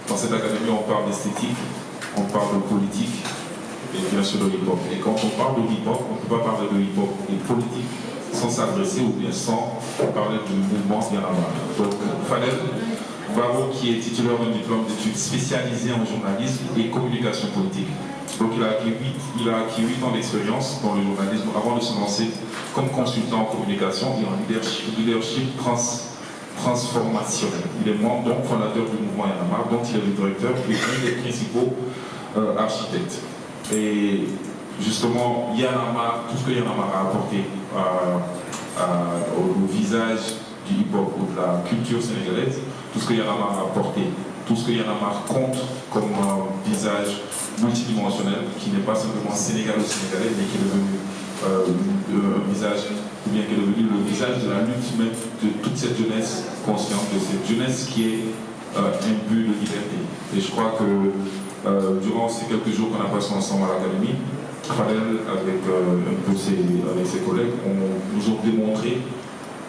Dans cette académie, on parle d'esthétique, on parle de politique et bien sûr de hip-hop. Et quand on parle de hip-hop, on ne peut pas parler de hip-hop et politique sans s'adresser ou bien sans parler du mouvement Y en a marre. Donc Fadel Barreau, qui est titulaire d'un diplôme d'études spécialisé en journalisme et communication politique. Donc il a acquis 8 ans d'expérience dans le journalisme avant de se lancer comme consultant en communication et en leadership transformationnel. Il est membre, donc fondateur du mouvement Y en a marre, dont il est le directeur et un des principaux architectes. Et justement, Y en a marre, tout ce que Y en a marre a apporté au visage du hip-hop ou de la culture sénégalaise, tout ce que Y en a marre a apporté, tout ce que Y en a marre compte comme visage multidimensionnel, qui n'est pas simplement sénégalo-sénégalais, mais qui est devenu un visage, ou bien qui est devenu le visage de la lutte même de toute cette jeunesse consciente, de cette jeunesse qui est imbue de liberté. Et je crois que durant ces quelques jours qu'on a passés ensemble à l'académie, Fadel, avec ses collègues, nous ont démontré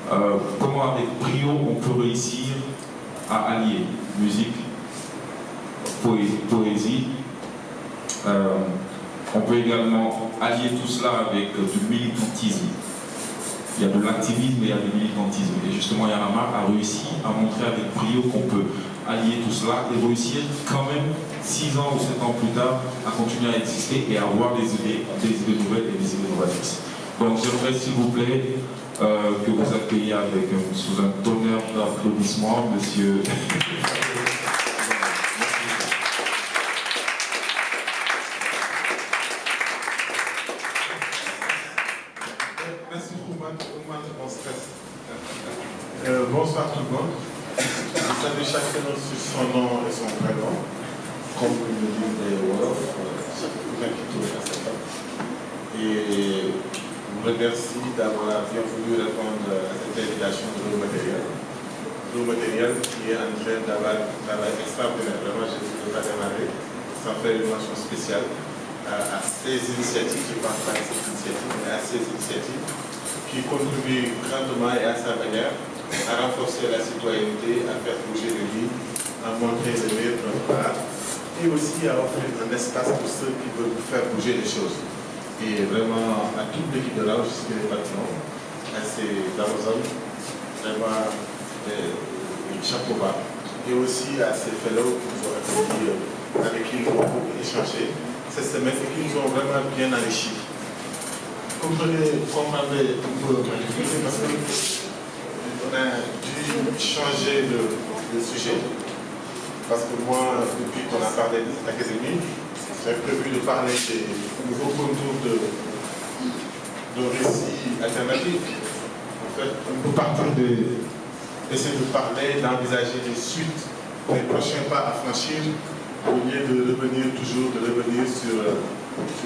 comment avec brio on peut réussir à allier musique, poésie. On peut également allier tout cela avec du militantisme. Il y a de l'activisme et il y a du militantisme. Et justement, Y en a marre a réussi à montrer avec brio qu'on peut allier tout cela et réussir quand même 6 ans ou 7 ans plus tard à continuer à exister et à avoir des idées nouvelles et des idées novatrices. Donc j'aimerais s'il vous plaît que vous accueilliez avec sous un tonnerre d'applaudissements, monsieur. Bonsoir tout le monde. Je salue chacun sur son nom et son prénom, comme le disent les Wolofs, chacun qui touche à cette table. Et je vous remercie d'avoir bien voulu répondre à cette invitation de Blue Material. Blue Material qui est en train d'avoir un travail extraordinaire. Vraiment, je ne peux pas démarrer sans faire une mention spéciale à ces initiatives, je ne pense pas à cette initiative, mais à ces initiatives qui contribuent grandement et à sa manière à renforcer la citoyenneté, à faire bouger les lignes, à montrer le meilleur de notre part et aussi à offrir un espace pour ceux qui veulent faire bouger les choses. Et vraiment, à toute l'équipe de là, jusqu'à les patrons, à ces hommes, vraiment, chapeau bas. Et aussi à ces fellows qui nous ont accueillis, avec qui nous avons beaucoup échangé cette semaine et qui nous ont vraiment bien enrichis. Comme je l'ai compris un peu, parce que on a dû changer de sujet, parce que moi, depuis qu'on a parlé de l'académie, j'avais prévu de parler des nouveaux contours de récits alternatifs. En fait, on peut partir d'essayer de parler, d'envisager les suites, les prochains pas à franchir, au lieu de revenir sur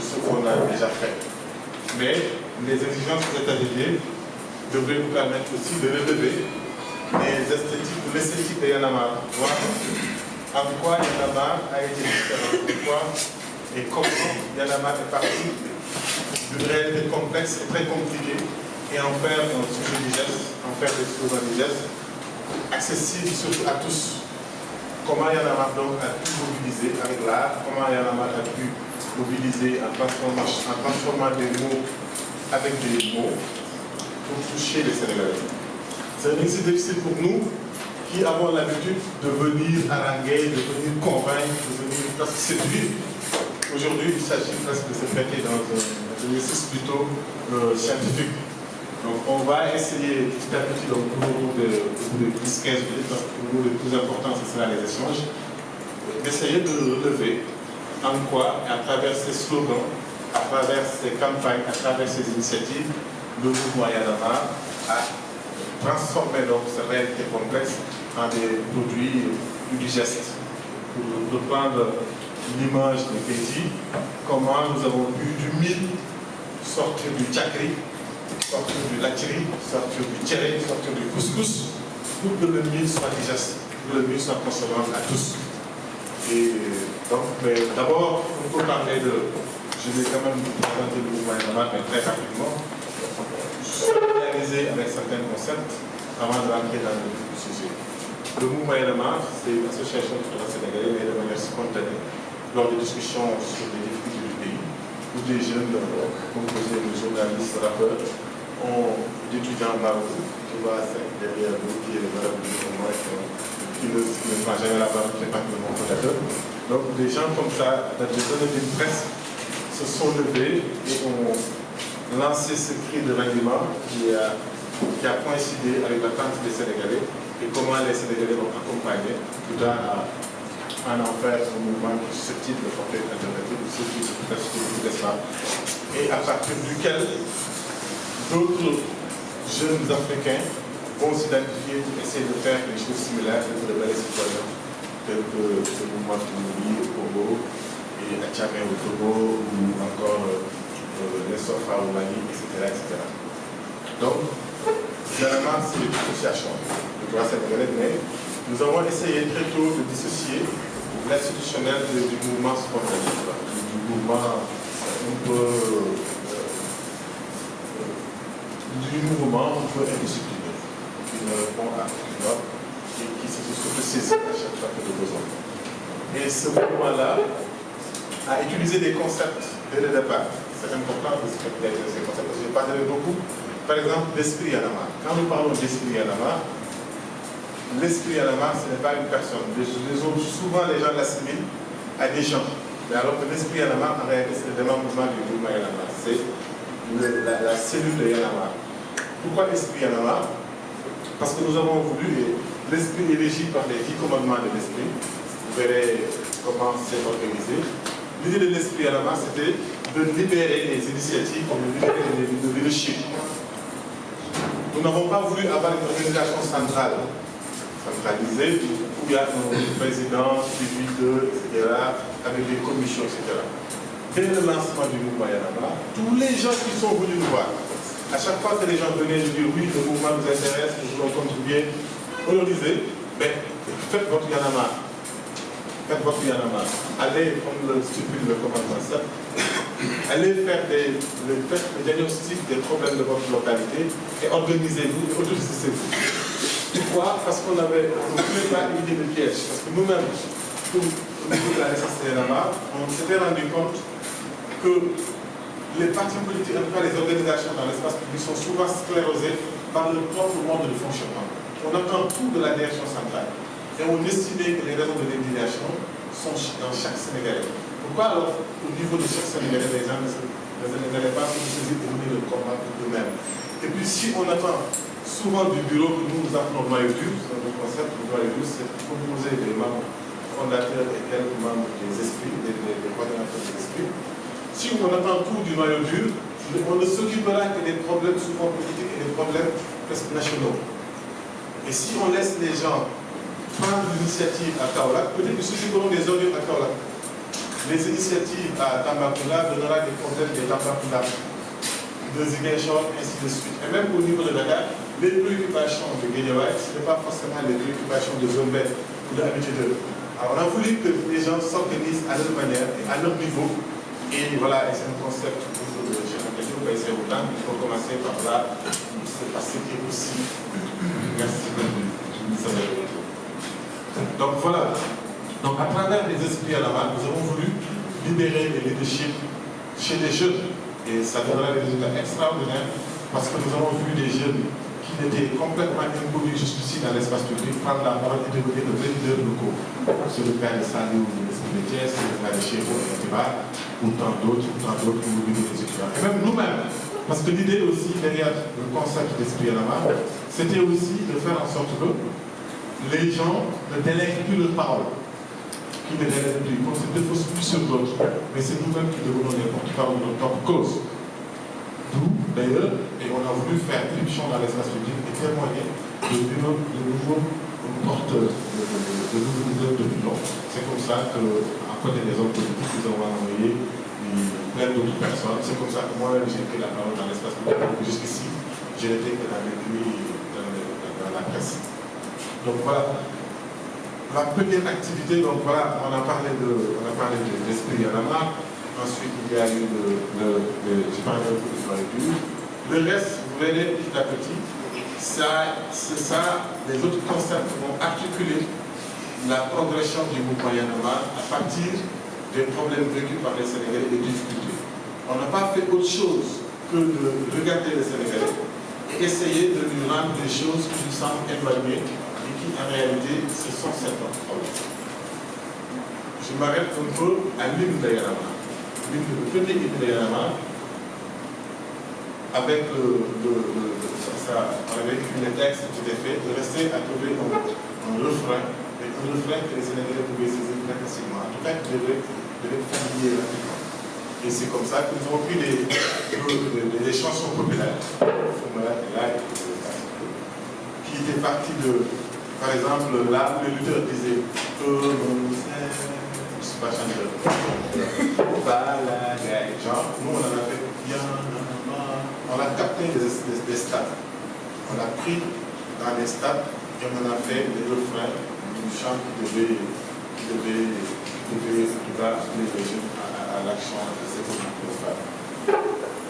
ce qu'on a déjà fait. Mais les exigences de cet atelier devrait nous permettre aussi de relever l'esthétique de Y en a marre. En quoi Y en a marre a été différent, pourquoi et comment Y en a marre est parti d'une réalité complexe et très compliquée et en faire un sujet digeste, en faire des slogans digestes, accessibles surtout à tous. Comment Y en a marre donc a pu mobiliser avec l'art, comment Y en a marre a pu mobiliser en transformant des mots avec des mots pour toucher les Sénégalais. C'est un exercice difficile pour nous qui avons l'habitude de venir haranguer, de venir convaincre, de venir presque séduire. Aujourd'hui, il s'agit presque de se mettre dans un exercice plutôt scientifique. Donc on va essayer petit à petit, donc, au bout de 10-15 minutes, parce que pour nous le plus important ce sera les échanges, d'essayer de relever en quoi, à travers ces slogans, à travers ces campagnes, à travers ces initiatives, le mouvement Y en a marre a transformé donc cette réalité complexe en des produits plus digestes. Pour reprendre l'image de Keji, comment nous avons pu du mil sortir du tchakri, sortir du lachiri, sortir du tchéré, sortir du couscous, pour que le mil soit digeste, pour que le mil soit concevable à tous. Et donc, d'abord, on peut parler de. Je vais quand même vous présenter le mouvement Y en a marre, mais très rapidement. Réalisé avec certains concepts avant de rentrer dans le sujet. Le mouvement Yanamar, c'est une association culturelle sénégalaise, mais de manière spontanée, lors des discussions sur les difficultés du pays, où des jeunes, composés de journalistes, rappeurs, d'étudiants marabouts, qui voient derrière nous, qui est le marabout du mouvement, qui ne prend jamais la parole, qui n'est pas le monde fondateur. Donc des gens comme ça, dans des zones d'une presse, se sont levés et ont lancé ce cri de ralliement qui a coïncidé avec l'attente des Sénégalais et comment les Sénégalais l'ont accompagné tout à en faire un mouvement qui est susceptible de porter une alternative, susceptible de faire ce l'espace, et à partir duquel d'autres jeunes Africains vont s'identifier pour essayer de faire des choses similaires et de les citoyens, tels que le mouvement Toumouli au Congo, et à Tchadien au Togo, ou encore les Sofa au Mali, etc. etc. Donc, Yanamar, c'est une association de droit sénégalais, mais nous avons essayé très tôt de dissocier l'institutionnel du mouvement spontané, du mouvement un peu indiscipliné, qui ne répond à aucune ordre et qui se saisit à chaque fois que de besoin. Et ce mouvement-là a utilisé des concepts dès le départ. C'est important de se faire ces concepts. J'ai parlé beaucoup, par exemple, d'esprit Yanamar. Quand nous parlons d'esprit Yanamar, l'esprit Yanamar, ce n'est pas une personne. Souvent, les gens l'assimilent à des gens. Mais alors que l'esprit Yanamar, en réalité, c'est le démembrement du mouvement Yanamar. C'est la cellule de Yanamar. Pourquoi l'esprit Yanamar? Parce que nous avons voulu, l'esprit est régi par les 10 commandements de l'esprit. Vous verrez comment c'est organisé. L'idée de l'esprit Yanamar, c'était de libérer les initiatives, de libérer le leadership. Nous n'avons pas voulu avoir une organisation centralisée, où il y a un président, suivi d'eux, etc., avec des commissions, etc. Dès le lancement du mouvement Yanamar, tous les gens qui sont venus nous voir, à chaque fois que les gens venaient nous dire oui, le mouvement nous intéresse, nous voulons contribuer, on leur disait, mais faites votre Yanamar. Faites votre Yanamar. Allez, comme le stipule le commandement 7, allez faire le diagnostic des problèmes de votre localité et organisez-vous et autorisez-vous. Pourquoi? Parce qu'on ne voulait pas éviter le piège. Parce que nous-mêmes, au niveau de la naissance de Yanamar, on s'était rendu compte que les partis politiques, en tout cas les organisations dans l'espace public, sont souvent sclérosées par leur propre mode de fonctionnement. On attend tout de la direction centrale. Et on estimait que les raisons de l'indignation sont dans chaque Sénégalais. Pourquoi alors, au niveau de chaque Sénégalais, les gens n'allaient pas se saisir pour mener le combat eux-mêmes? Et puis si on attend souvent du bureau que nous appelons noyau dur, c'est le concept du noyau dur, c'est composé des membres fondateurs et quelques membres des esprits, des coordinateurs des esprits. Si on attend tout du noyau dur, on ne s'occupera que des problèmes souvent politiques et des problèmes presque nationaux. Et si on laisse les gens prendre l'initiative à Kaolack, peut-être qu'ils s'occuperont des ordures à Kaolack. Les initiatives à Tambacounda donneront des problèmes de Tambacounda, de Ziguinchor, ainsi de suite. Et même au niveau de Dakar, les préoccupations de Guédiawaye, ce n'est pas forcément les préoccupations de Zombe ou de Amitié 2. Alors on a voulu que les gens s'organisent à leur manière et à leur niveau. Et voilà, c'est un concept que j'ai engagé au pays autant. Il faut commencer par là, c'est parce que c'est aussi. Merci beaucoup. Donc voilà. Donc à travers les esprits à la main, nous avons voulu libérer les leaderships chez les jeunes. Et ça donnera des résultats extraordinaires parce que nous avons vu des jeunes qui étaient complètement inconnus jusqu'ici dans l'espace public prendre la parole et devenir de vrais leaders locaux. C'est le cas de Salou, de l'esprit de Thiès, c'est le cas de Chéro et de Tiba, ou tant d'autres qui mobilisent les étudiants. Et même nous-mêmes, parce que l'idée aussi derrière le concept d'esprit à la main, c'était aussi de faire en sorte que les gens ne délèguent plus leur parole. Qui ne délèguent plus, qu'on se défausse plus sur d'autres. Mais c'est nous-mêmes qui devenons les porte-parole de notre propre cause. D'où, d'ailleurs, et on a voulu faire irruption dans l'espace public et témoigner de nouveaux porteurs, de nouveaux leaders d'opinion. C'est comme ça qu'à côté des hommes politiques, nous avons envoyé plein d'autres personnes. C'est comme ça que moi-même j'ai pris la parole dans l'espace public. Jusqu'ici, je n'étais que dans les nuits, dans la presse. Donc voilà. La première activité, donc voilà, on a parlé de l'esprit Yanamar. Ensuite, il y a eu j'ai parlé un peu de soirée. Le reste, vous verrez petit à petit, c'est ça, les autres concepts vont articuler la progression du mouvement Y en a marre à partir des problèmes vécus par les Sénégalais et des difficultés. On n'a pas fait autre chose que de regarder les Sénégalais et essayer de lui rendre des choses qui nous semblent éloignées et qui en réalité ce sont certains problèmes. Je m'arrête un peu à l'hymne de Y en a marre. Le premier hymne de Y en a marre, avec les textes tout à fait, de rester à trouver un refrain que les Sénégalais pouvaient saisir très facilement. En tout cas, qui devait familier rapidement. Et c'est comme ça que nous avons pris des chansons populaires, qui étaient parties de, par exemple, là où les lutteurs disaient je ne suis pas chanteur. Genre, nous on en a fait bien, on a capté des stades. On a pris dans les stades et on en a fait des refrains du chant qui devait appeler les jeunes à l'action de cette phase.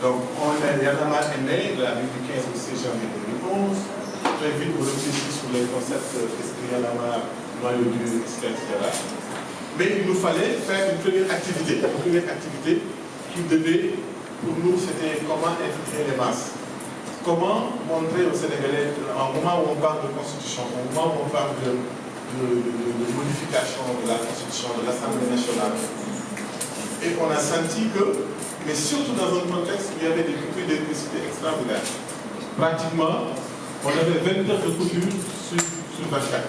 Donc, Y en a marre est né la nuit du 15 au 6 janvier 2011. Très vite, on réfléchit sur les concepts Y en a marre, noyau dur, etc. Mais il nous fallait faire une première activité. Une première activité qui devait, pour nous, c'était comment infiltrer les masses. Comment montrer aux Sénégalais, au moment où on parle de constitution, au moment où on parle de modification de la constitution de l'Assemblée nationale. Et on a senti que, mais surtout dans un contexte où il y avait des coupures d'électricité extraordinaires. Pratiquement, on avait 20 heures de coupure sur 24 heures.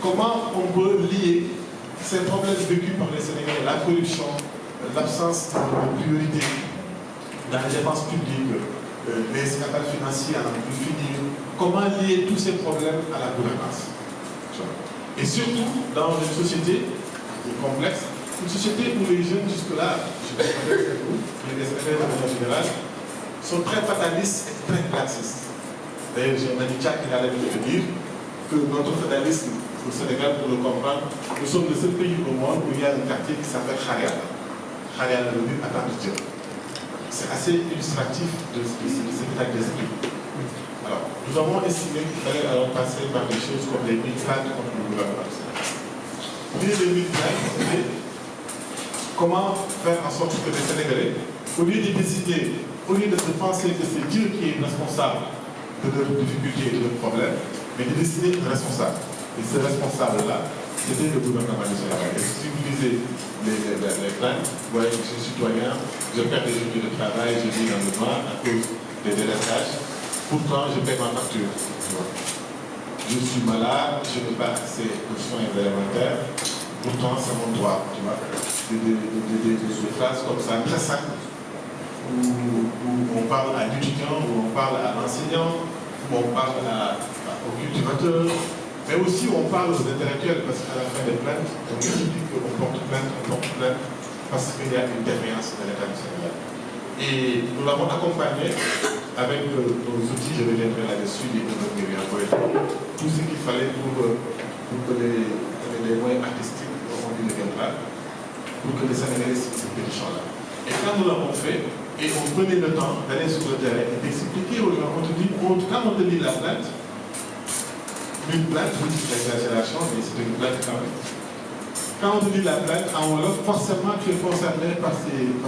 Comment on peut lier ces problèmes vécus par les Sénégalais, la corruption, l'absence de priorité dans les dépenses publiques, les scandales financiers à n'en plus finir, comment lier tous ces problèmes à la gouvernance. Et surtout dans une société complexe, une société où les jeunes jusque-là, je ne sais pas vous, mais les Sénégalais de manière générale, sont très fatalistes et très classistes. D'ailleurs, j'ai un ami qui a l'habitude de dire que notre fatalisme au Sénégal, pour le comprendre, nous sommes le seul pays au monde où il y a un quartier qui s'appelle Khariala. Khariala veut dire attendre Dieu. C'est assez illustratif de cet état d'esprit. Alors, nous avons estimé qu'il fallait alors passer par des choses comme les 1000 plaintes contre le gouvernement. L'idée des 1000 plaintes, c'était comment faire en sorte que les Sénégalais, au lieu de décider, au lieu de se penser que c'est Dieu qui est responsable de leurs difficultés et de leurs problèmes, mais de décider un responsable. Et ce responsable-là, c'était le gouvernement du Sénégal. Et si vous lisez les plaintes, vous voyez que je suis citoyen, je perds des journées de travail, je vis dans le noir à cause des délestages. Pourtant, je paie ma facture. Je suis malade, je n'ai pas accès aux soins élémentaires. Pourtant, c'est mon droit. Tu vois. Des phrases comme ça, très simples, où on parle à l'étudiant, où on parle à l'enseignant, où on parle au cultivateur, mais aussi où on parle aux intellectuels, parce qu'à la fin des plaintes, on explique qu'on porte plainte, parce qu'il y a une défaillance de l'État du Sénégal. Et nous l'avons accompagné avec nos outils, je reviendrai là-dessus, tout ce qu'il fallait pour que les moyens artistiques, on dit deviendra, pour que les Sénégalais se petit champ-là. Et quand nous l'avons fait, et on prenait le temps d'aller sur le terrain et d'expliquer aux gens, on te dit, quand on te lit la plainte, une plainte, vous dites l'exagération, mais c'est une plainte quand même. Quand on te dit la plainte, en Wolof, forcément tu es concerné par une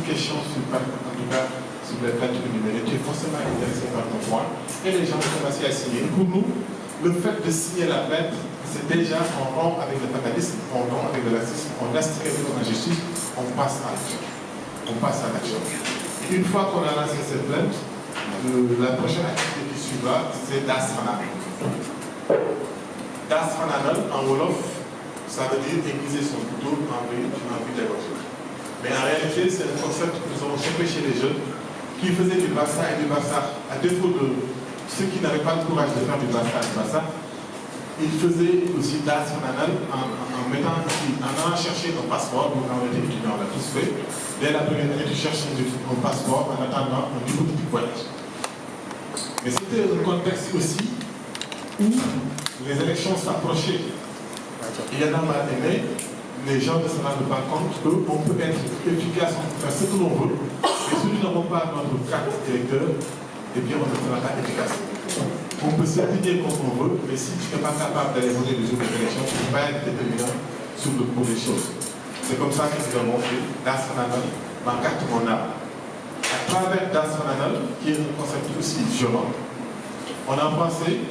question sur, en tout cas, sur les plaintes numériques, tu es forcément intéressé par ton point, et les gens ont commencé à signer. Pour nous, le fait de signer la plainte, c'est déjà on rompt avec le fatalisme, on rompt avec le racisme, on laisse traiter comme injustice, on passe à l'action. On passe à l'action. Une fois qu'on a lancé cette plainte, la prochaine activité qui suivra, c'est Das Fananal. Das Fananal, en Wolof, ça veut dire aiguiser son couteau en vue d'égorger. Mais en réalité, c'est un concept que nous avons chopé chez les jeunes qui faisaient du Bassa et du Bassa, à défaut de ceux qui n'avaient pas le courage de faire du Bassa et du Bassa. Ils faisaient aussi Das Fananal en allant chercher un passeport. Nous, quand on était étudiants, on l'a tous fait. Dès la première année, tu cherches un passeport en attendant un hypothétique voyage. Mais c'était un contexte aussi où les élections s'approchaient. Il y en a marre aimé, les gens ne se rendent pas compte qu'on peut être efficace, on peut faire ce que l'on veut, mais si nous n'avons pas notre carte d'électeur, eh bien on ne sera pas efficace. On peut s'indigner comme on veut, mais si tu n'es pas capable d'aller voter les jours des élections, tu ne peux pas être déterminant sur le cours des choses. C'est comme ça que nous avons fait Das Fananal, ma carte mon âme. À travers Das Fananal, qui est un concept aussi violent, on a pensé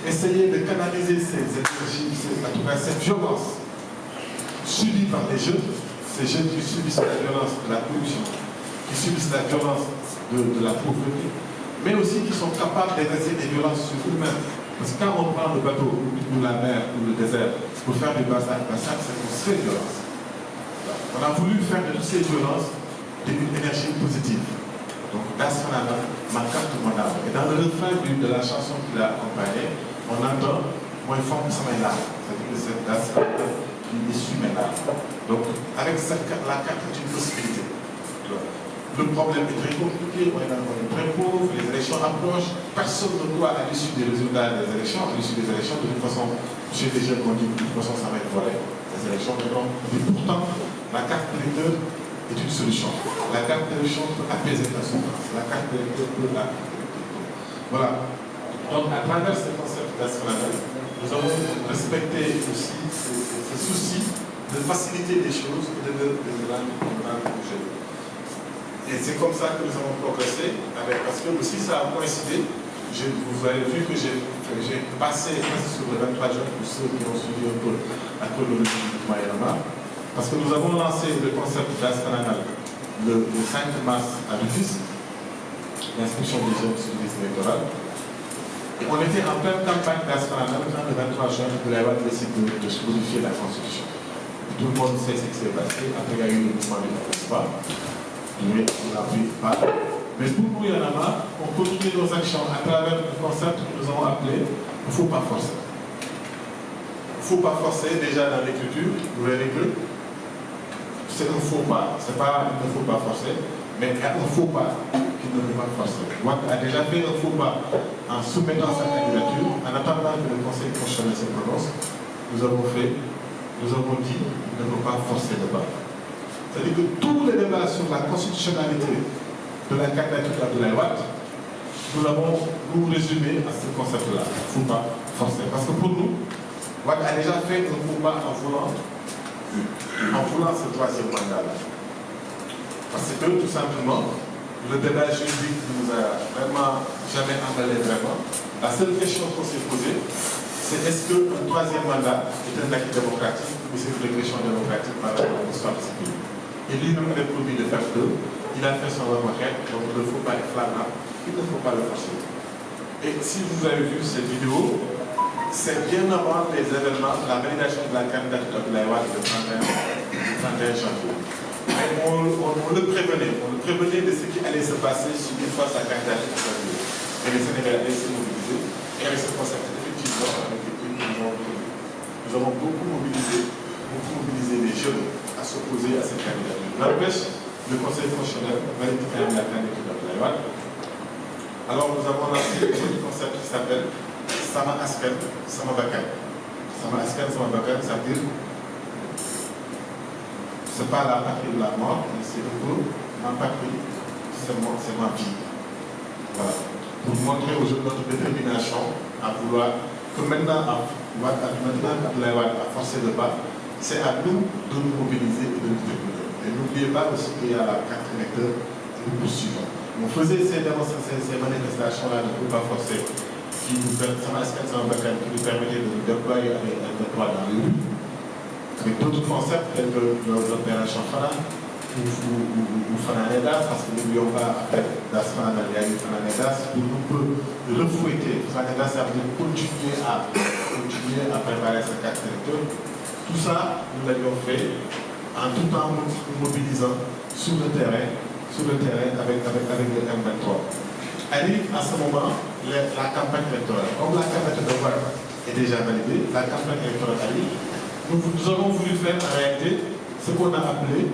essayer de canaliser ces énergies, en tout cas cette violence subie par les jeunes, ces jeunes qui subissent la violence de la corruption, qui subissent la violence de la pauvreté, mais aussi qui sont capables d'exercer des violences sur eux-mêmes. Parce que quand on prend le bateau, ou la mer, ou le désert, pour faire du bassin, c'est pour se faire violence. On a voulu faire de toutes ces violences une énergie positive. Donc, Das Fananal, ma carte mon âme. Et dans le refrain de la chanson qui l'a accompagnée, on entend moi il faut que ça m'aille là. C'est-à-dire que c'est Das Fananal qui essuie mes larmes. Donc, avec cette carte, la carte est une possibilité. Le problème est très compliqué, on est très pauvre, les élections approchent, personne ne doit à l'issue des résultats des élections, à l'issue des élections, de toute façon, chez les jeunes, on dit que de toute façon ça va être volé, les élections, mais pourtant, la carte d'électeur est une solution. La carte d'élection peut apaiser la souffrance, la carte d'électeur peut la... Voilà. Donc, à travers ce concept d'astronomie, nous avons respecté aussi ce souci de faciliter les choses et de rendre plus jeunes. Et c'est comme ça que nous avons progressé, parce que aussi ça a coïncidé. Vous avez vu que j'ai passé sur le 23 juin pour ceux qui ont suivi un peu la chronologie du Moyen-Orient, parce que nous avons lancé le concept Das Fananal le 5 mars à Rufisque, l'inscription des jeunes sur les listes électorales. Et on était en pleine campagne Das Fananal quand le 23 juin, vous avez décidé de modifier la Constitution. Et tout le monde sait ce qui s'est passé. Après, il y a eu le mouvement de la mais on n'a pas. Mais pour nous, il y en a marre, on continue nos actions à travers le concept que nous avons appelé il ne faut pas forcer. Il ne faut pas forcer, déjà dans l'écriture, vous verrez que c'est un faux pas. C'est pas il ne faut pas forcer, mais il y a un faux pas qu'il ne faut pas forcer. Watt a déjà fait un faux pas en soumettant sa candidature, en attendant que le Conseil constitutionnel se prononce. Nous avons dit il ne faut pas forcer le pas. C'est-à-dire que tous les débats sur la constitutionnalité de la candidature d'Abdoulaye Wade, nous l'avons résumé à ce concept-là. Il ne faut pas forcer. Parce que pour nous, Wade a déjà fait un combat en voulant ce troisième mandat-là. Parce que, tout simplement, le débat juridique ne nous a vraiment jamais emballé vraiment. La seule question qu'on s'est posée, c'est est-ce qu'un troisième mandat est un acquis démocratique ou c'est une régression démocratique par rapport à l'histoire de ce pays? Et lui-même est promis de faire deux. Il a fait son requête, donc il ne faut pas être flammable, il ne faut pas le forcer. Et si vous avez vu cette vidéo, c'est bien avant les événements, la validation de la candidature de l'Aïwad le 31 janvier. Mais on le prévenait de ce qui allait se passer une fois sa candidature choisie. Et les Sénégalais s'est mobilisé. Et avec ce concept, effectivement, avec l'équipe, nous avons beaucoup mobilisé les jeunes à s'opposer à cette candidature. N'empêche, le Conseil constitutionnel valide quand même la candidature d'Abdoulaye Wade. Alors nous avons lancé un concept qui s'appelle Sama Askan, Sama Bakkan. Sama Askan, Sama Bakkan, ça veut dire c'est pas la patrie de la mort, mais c'est un peu ma patrie, c'est ma vie. Voilà. Pour montrer aux jeunes notre détermination à vouloir que maintenant Abdoulaye Wade a forcé le pas. C'est à nous de nous mobiliser et de nous développer. Et n'oubliez pas aussi qu'il y a la carte électeur et le poursuivant. On faisait ces manifestations-là, ne faut pas forcer, qui nous permettaient de nous déployer avec un droit dans les rues, avec d'autres concepts tels que l'opération Fana ou Fananedas, parce que n'oublions pas, après Das Fananal, il y a eu Fananedas, où nous pouvons refouetter. Fananedas, ça veut dire continuer à préparer sa carte électeur. Tout ça, nous l'avions fait en tout temps mobilisant sur le terrain avec le M23. Arrive à ce moment la campagne électorale. Comme la campagne de Wade est déjà validée, la campagne électorale arrive. Nous avons voulu faire en réalité ce qu'on a appelé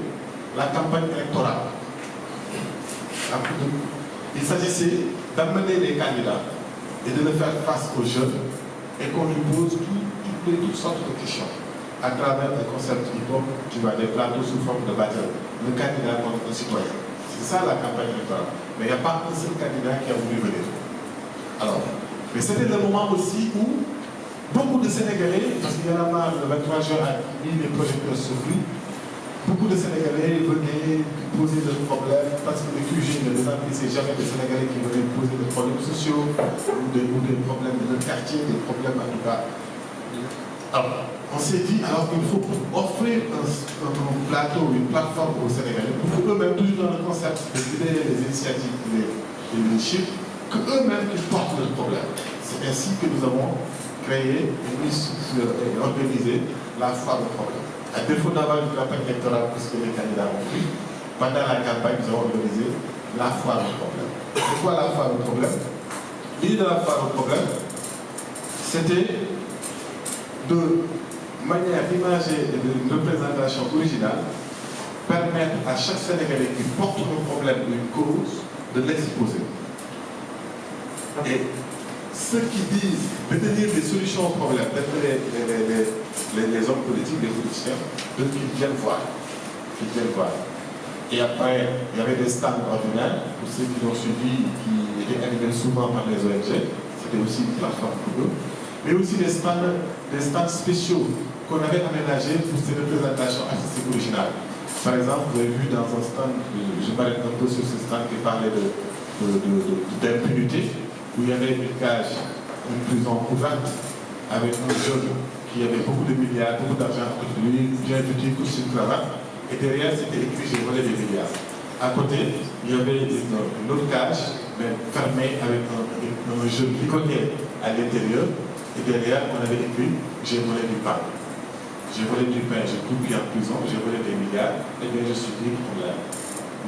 la campagne électorale. Il s'agissait d'amener les candidats et de les faire face aux jeunes et qu'on lui pose toutes sortes de questions. À travers le concept hip-hop, tu vois, des plateaux sous forme de battle. Le candidat contre le citoyen. C'est C'est ça la campagne électorale. Mais il n'y a pas un seul candidat qui a voulu venir. Alors, mais c'était le moment aussi où beaucoup de Sénégalais, parce qu'il y en a marre, le 23 juin a mis les projecteurs sur lui, beaucoup de Sénégalais venaient poser leurs problèmes, parce que le QG ne désemplissait jamais des Sénégalais qui venaient poser des problèmes sociaux, ou des problèmes de leur quartier, des problèmes en tout cas. Alors, on s'est dit, alors il faut offrir un plateau, une plateforme aux Sénégalais, pour eux-mêmes, toujours dans le concept de créer les initiatives, les leaderships, qu'eux-mêmes ils portent leurs problèmes. C'est ainsi que nous avons créé et organisé la foire au problème. À défaut d'avoir une campagne électorale, puisque les candidats ont pris, pendant la campagne, nous avons organisé la foire au problème. C'est quoi la foire au problème? L'idée de la foire au problème, c'était de manière imagée et d'une représentation originale, permettre à chaque Sénégalais qui porte un problème ou une cause de l'exposer. Et ceux qui disent détenir des solutions aux problèmes, d'être les hommes politiques, les politiciens, qu'ils viennent voir. Et après, il y avait des stands ordinaires, pour ceux qui l'ont suivi, qui étaient animés souvent par les ONG, c'était aussi une plateforme pour eux. Mais aussi des stands spéciaux qu'on avait aménagés pour ces représentations artistiques originales. Par exemple, vous avez vu dans un stand, je m'arrête un peu sur ce stand qui parlait d'impunité, où il y avait une cage, une prison ouverte, avec un jeune qui avait beaucoup de milliards, beaucoup d'argent à côté de lui, bien vêtu, costume, cravate, et derrière c'était écrit « J'ai volé des milliards ». À côté, il y avait une autre cage, mais fermée avec un jeune piconnier à l'intérieur. Et derrière, on avait écrit « J'ai volé du pain. J'ai volé du pain, j'ai tout pris en prison, j'ai volé des milliards, et bien je suis libre pour l'air. »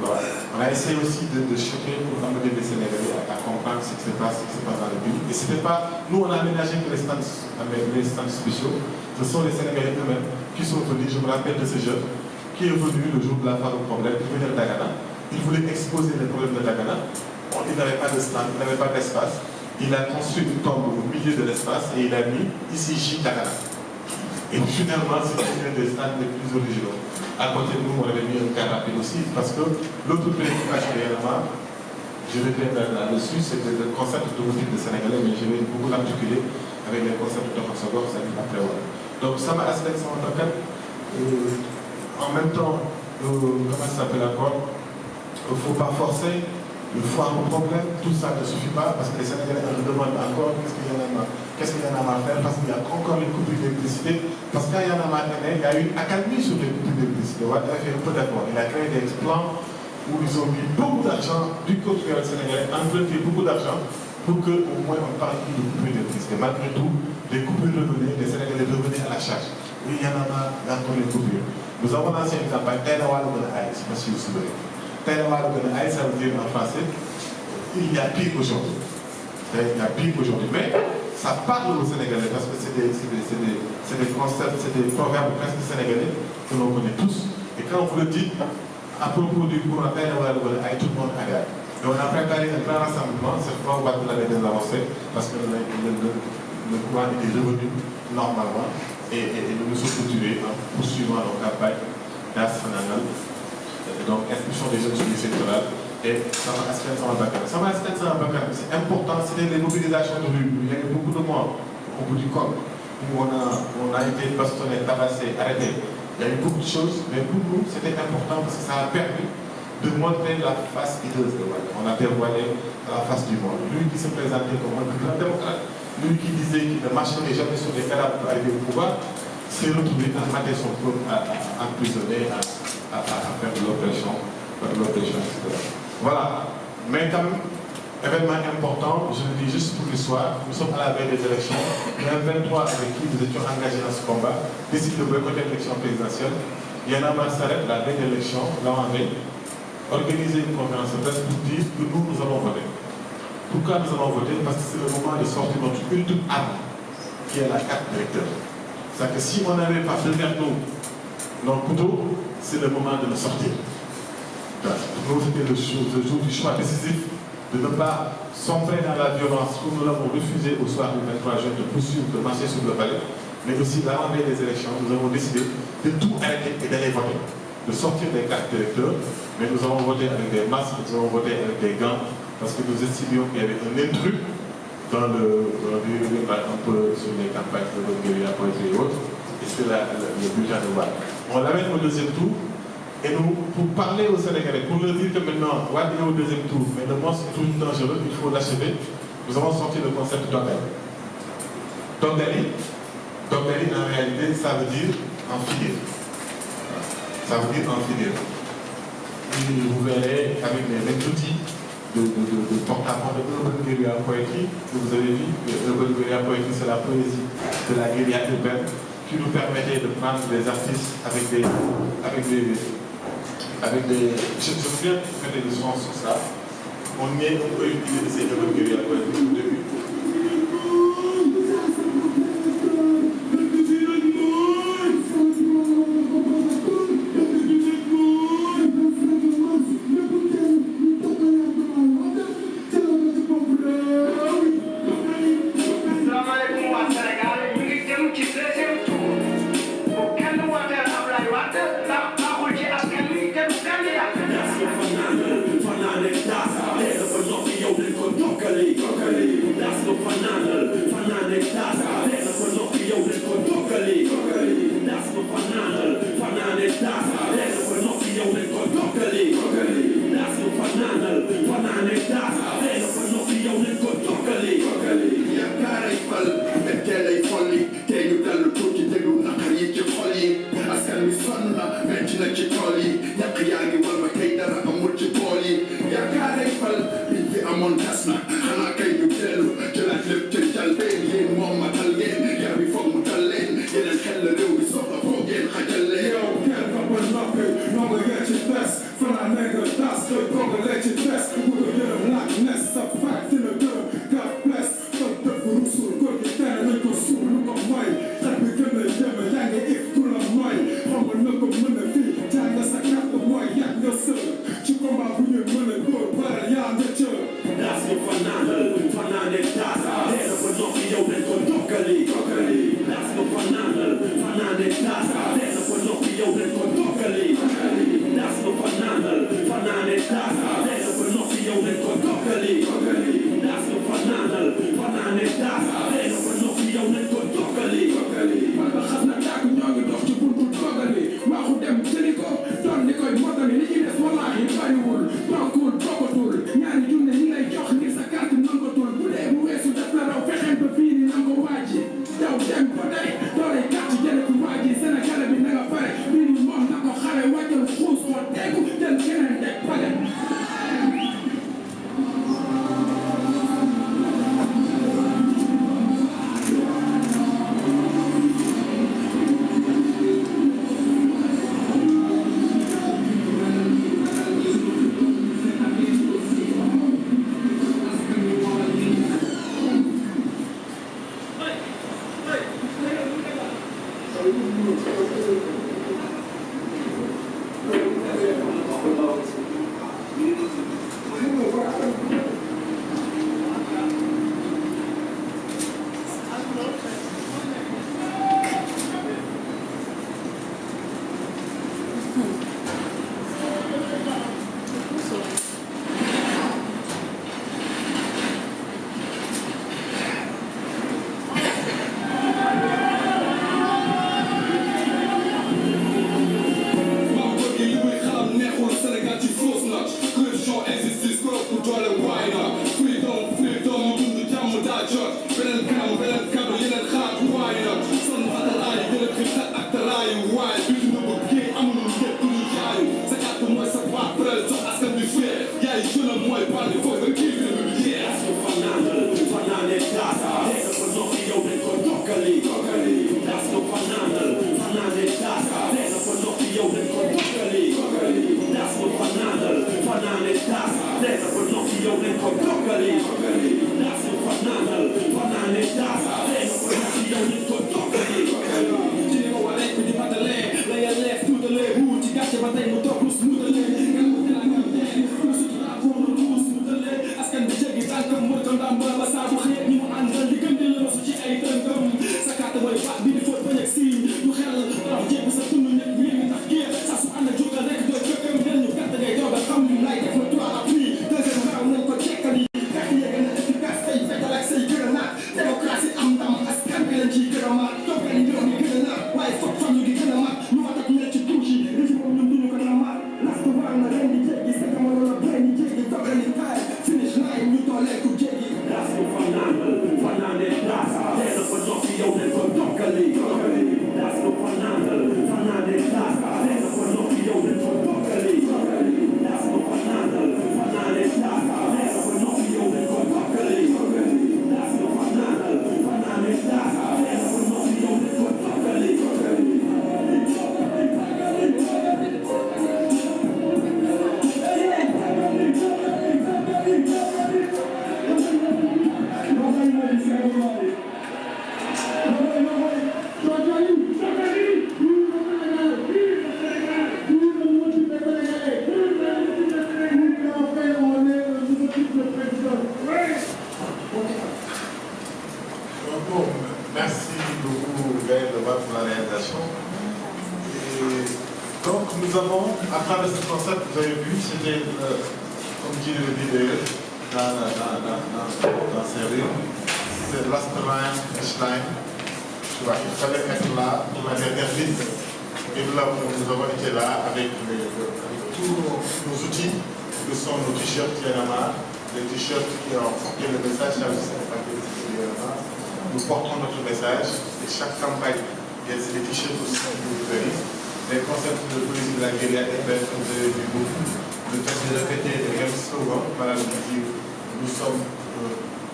Voilà. On a essayé aussi de choquer pour amener les Sénégalais à comprendre ce qui se passe dans le pays. Et c'était pas, nous on a aménagé que les stands spéciaux, ce sont les Sénégalais eux-mêmes qui sont venus. Je me rappelle de ce jeune qui est venu le jour de la foire au problème, il venait de Dagana. Il voulait exposer les problèmes de Dagana. Bon, il n'avait pas de stand, il n'avait pas d'espace. Il a construit une tombe au milieu de l'espace et il a mis ici J Dagana. Et finalement, c'était un des stands les plus originaux. À côté de nous, on avait mis un car rapide aussi, parce que l'autre préoccupation réellement, je reviendrai là-dessus, c'était le concept d'automotive de Sénégalais, mais je vais beaucoup l'articuler avec les concepts de Sogor, ça dit après. Donc, ça m'a aspect en même temps, comment ça s'appelle encore, il ne faut pas forcer. Le foire au problème, tout ça ne suffit pas parce que les Sénégalais nous demandent encore qu'est-ce qu'il y en a à faire, parce qu'il y a encore les coupures d'électricité. Parce qu'il y en a marre, il y a eu une accalmie sur les coupures d'électricité. On va faire un peu d'accord. Il a créé des plans où ils ont mis beaucoup d'argent du côté sénégalais, emprunté beaucoup d'argent pour qu'au moins on parle plus de coupures d'électricité. Malgré tout, les coupures revenaient, les Sénégalais revenaient à la charge. Oui, il y en a marre, il y a encore les coupures. Nous avons lancé une campagne, Taïnawa le Aïe, je ne sais pas si vous vous souvenez. Taïnawa le Aïe, ça veut dire en français, il y a pire aujourd'hui. Il y a pire aujourd'hui. Mais ça parle aux Sénégalais parce que c'est des concepts, c'est des programmes presque sénégalais que l'on connaît tous. Et quand vous le dites, à propos du courant Taïnawa le Aïe, tout le monde adhère. Et on a préparé un grand rassemblement, cette fois on va l'année des avancées, parce que le courant était revenu normalement. Et nous nous sommes cultivés en poursuivant nos campagnes nationales, donc inscription des jeunes sur les sectorales et Sama Askan Sama Bakar. Sama Askan Sama Bakar, c'est important, c'était les mobilisations de rue. Il y avait beaucoup de morts au bout du compte, où on a été bastonné, tabassé, arrêté. Il y a eu beaucoup de choses, mais pour nous, c'était important parce que ça a permis de montrer la face hideuse de Wade. On a dévoilé la face du monde. Lui qui se présentait comme un grand démocrate, lui qui disait qu'il ne marcherait jamais sur les cadavres pour arriver au pouvoir, s'est retrouvé à mater son peuple, à emprisonner, à faire de l'oppression, etc. Voilà. Mais quand même, événement important, je le dis juste pour l'histoire, nous sommes à la veille des élections. Il y a un 23 avec qui nous étions engagés dans ce combat, décide de boycotter l'élection présidentielle. Il y en a marre s'arrête la veille de l'élection, l'an-veille, organiser une conférence de presse pour dire que nous allons voter. Pourquoi nous allons voter? Parce que c'est le moment de sortir notre ultime arme, qui est la carte d'électeur. C'est-à-dire que si on n'avait pas derrière nous nos couteaux, c'est le moment de le sortir. Pour nous, c'était le jour du choix décisif de ne pas sombrer dans la violence, comme nous l'avons refusé au soir du 23 juin de poursuivre, de marcher sur le palais, mais aussi la rentrée des élections, nous avons décidé de tout arrêter et d'aller voter, de sortir des cartes d'électeurs mais nous avons voté avec des masques, nous avons voté avec des gants, parce que nous estimions qu'il y avait un intrus dans un peu sur les campagnes de Guérilla Poétrie et autres, et c'est le bulletin de Wade. On l'amène au deuxième tour, et nous, pour parler aux Sénégalais, pour leur dire que maintenant, Wade est au deuxième tour, mais le monstre est toujours dangereux, il faut l'achever, nous avons sorti le concept d'Ogali. D'Ogali, en réalité, ça veut dire en filière. Ça veut dire en filière. Et vous verrez avec les mêmes outils de porte-à-porte de Urban Guérilla Poétrie que vous avez vu. Urban Guérilla Poétrie, c'est la poésie de la guérilla urbaine qui nous permettait de prendre des artistes avec des je veux bien faire des leçons sur ça. On peut utiliser ces Urban Guérilla Poétrie au début. Sa travers ce concept, vous avez vu, c'était, comme dit le dit dans ces rues, c'est last line, first line. Tu vois, il fallait être là pour la dernière ligne. Et là, nous avons été là avec tous nos outils, que sont nos t-shirts Yanama, les t-shirts qui ont porté le message à Yanama. Nous portons notre message et chaque campagne, il y a des t-shirts aussi qui nous réalisent. Les concepts de politique de la guérilla est comme vous avez vu beaucoup. Le fait de répéter les mêmes slogans, voilà, nous sommes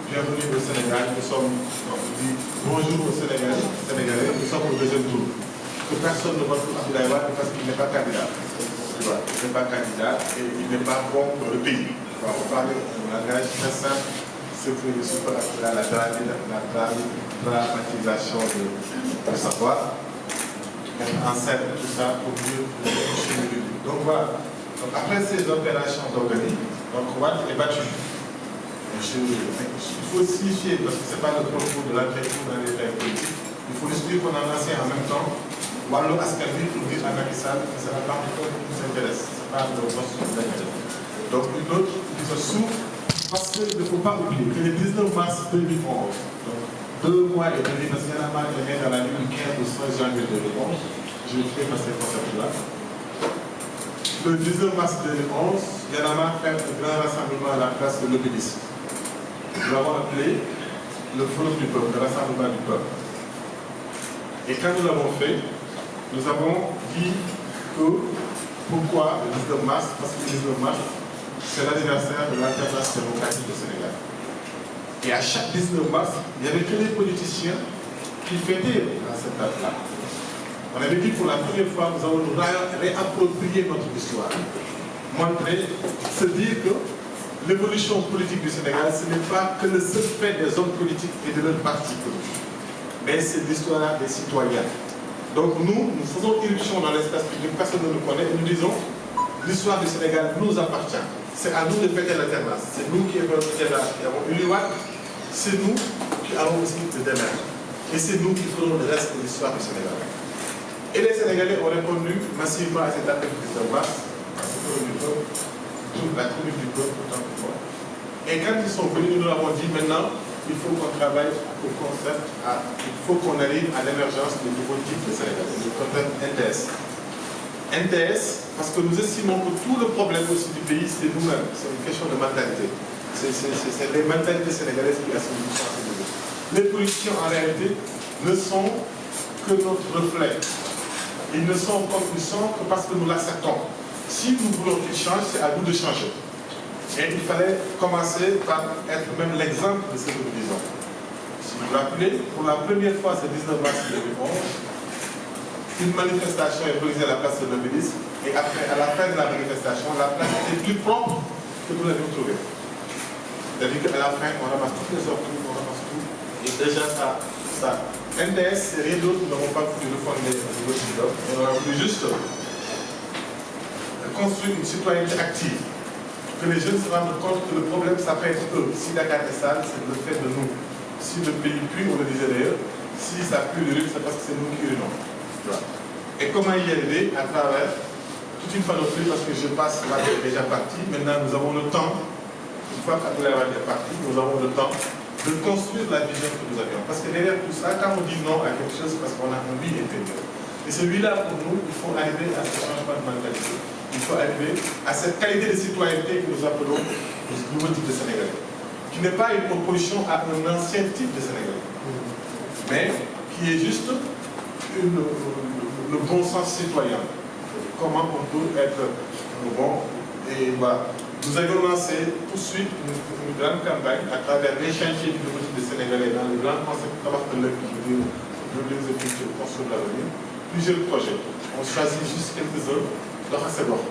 bienvenus au Sénégal, nous sommes, on dit bonjour aux Sénégalais, nous sommes au deuxième tour. Que personne ne vote pour Abdoulaye Wade parce qu'il n'est pas candidat. Il n'est pas candidat et il n'est pas bon pour le pays. On parle d'un langage très simple, ce que je suis la dramatisation de savoir, mettre en scène tout ça pour mieux toucher le public. Donc voilà. Donc après ces opérations organiques, donc Wade est battu. Il faut signifier, parce que ce n'est pas le propos de l'entreprise dans les règles politiques, il faut expliquer qu'on a lancé en même temps Wallo Askan Wi pour dire à Macky Sall que c'est la partie qui nous intéresse, ce n'est pas le poste de l'intérêt. Donc une autre qui se s'ouvre, parce qu'il ne faut pas oublier que le 19 mars 2011, donc 2 mois et demi, parce qu'il y en a marre de dans la nuit du 15 au 16 janvier 2011, je vais faire passer ce concept-là. Le 19 mars 2011, Yanama fait un grand rassemblement à la place de l'Obélisque. Nous l'avons appelé le Forum du peuple, le rassemblement du peuple. Et quand nous l'avons fait, nous avons dit que pourquoi le 19 mars? Parce que le 19 mars, c'est l'anniversaire de l'alternance démocratique au Sénégal. Et à chaque 19 mars, il n'y avait que les politiciens qui fêtaient à cette date-là. On avait dit pour la première fois, nous allons nous réapproprier notre histoire. Montrer, se dire que l'évolution politique du Sénégal, ce n'est pas que le seul fait des hommes politiques et de leur parti politique, mais c'est l'histoire des citoyens. Donc nous faisons irruption dans l'espace public, personne ne nous connaît, et nous disons, l'histoire du Sénégal nous appartient. C'est à nous de fêter l'alternance. C'est nous qui avons eu l'Iwad, c'est nous qui allons aussi le demain. Et c'est nous qui ferons le reste de l'histoire du Sénégal. Et les Sénégalais ont répondu massivement à cet appel du 19 mars, parce que toute la commune du peuple, autant que moi. Et quand ils sont venus, nous leur avons dit maintenant, il faut qu'on travaille au concept, il faut qu'on arrive à l'émergence du nouveau type de Sénégal, le concept NTS. NTS, parce que nous estimons que tout le problème aussi du pays, c'est nous-mêmes, c'est une question de mentalité. C'est les mentalités sénégalaises qui assimilent ça. Les politiciens, en réalité, ne sont que notre reflet. Ils ne sont comme ils sont que parce que nous l'acceptons. Si nous voulons qu'ils changent, c'est à nous de changer. Et il fallait commencer par être même l'exemple de ce que nous disons. Si vous vous rappelez, pour la première fois, c'est 19 mars 2011, une manifestation est organisée à la place de l'Obélisque, et après, à la fin de la manifestation, la place était plus propre que nous l'avions trouvée. C'est-à-dire qu'à la fin, on ramasse toutes les orties, on ramasse tout, et déjà ça. NDS, c'est rien d'autre, nous n'avons pas voulu refonder au niveau du bloc, on a voulu juste construire une citoyenneté active. Que les jeunes se rendent compte que le problème, ça peut être eux. Si Dakar est sale, c'est le fait de nous. Si le pays pue, on le disait d'ailleurs, si ça pue le luxe, c'est parce que c'est nous qui urinons. Et comment y arriver? À travers toute une panoplie, parce que je passe là, qui est déjà parti. Maintenant, nous avons le temps, une fois qu'Abdoulaye Wade est parti, nous avons le temps de construire la vision que nous avions. Parce que derrière tout ça, quand on dit non à quelque chose, c'est parce qu'on a un oui intérieur. Et celui-là, pour nous, il faut arriver à ce changement de mentalité. Il faut arriver à cette qualité de citoyenneté que nous appelons le nouveau type de Sénégalais, qui n'est pas une opposition à un ancien type de Sénégalais, mais qui est juste le bon sens citoyen. Comment on peut être bon. Et voilà. Nous avions lancé tout de suite une grande campagne à travers les chantiers du nouveau type de Sénégalais dans le grand concept de l'œuvre qui veut dire de construire l'avenir. Plusieurs projets. On choisit juste quelques-uns. Doxal sa gox.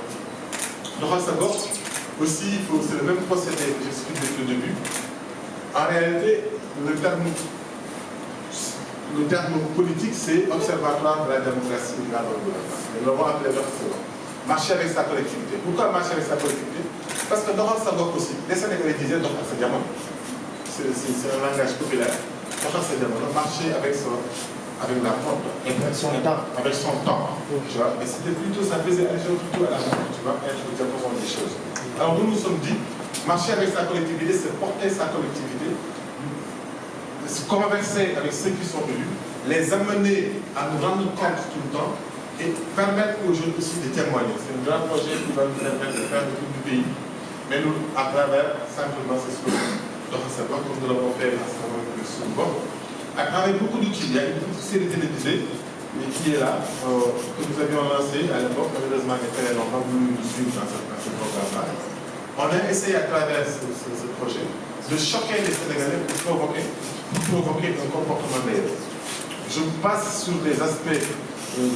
Doxal sa gox aussi, c'est le même procédé que j'explique depuis le début. En réalité, le terme politique, c'est observatoire de la démocratie et de la gouvernance. Nous l'avons appelé Doxal sa gox. Marcher avec sa collectivité. Pourquoi marcher avec sa collectivité? Parce que Doxal sa gox aussi, les Sénégalais disaient Doxal sa jamono. C'est un langage populaire. Doxal sa jamono, marcher avec avec la porte, avec son temps, tu vois. Mais c'était plutôt, ça faisait allusion plutôt à la mort, tu vois, être le développement des choses. Alors nous nous sommes dit, marcher avec sa collectivité, c'est porter sa collectivité, se converser avec ceux qui sont élus, les amener à nous rendre compte tout le temps et permettre aux jeunes aussi de témoigner. C'est un grand projet qui va nous permettre de faire le tour du pays, mais nous, à travers simplement ces slogans. Donc c'est pas comme nous l'avons fait à ce moment souvent. À travers beaucoup d'outils, il y a une petite série télévisée qui est là, que nous avions lancé à l'époque, malheureusement les télés n'ont pas voulu nous suivre dans ce programme-là. On a essayé à travers ce projet de choquer les Sénégalais pour provoquer un comportement meilleur. Je passe sur les aspects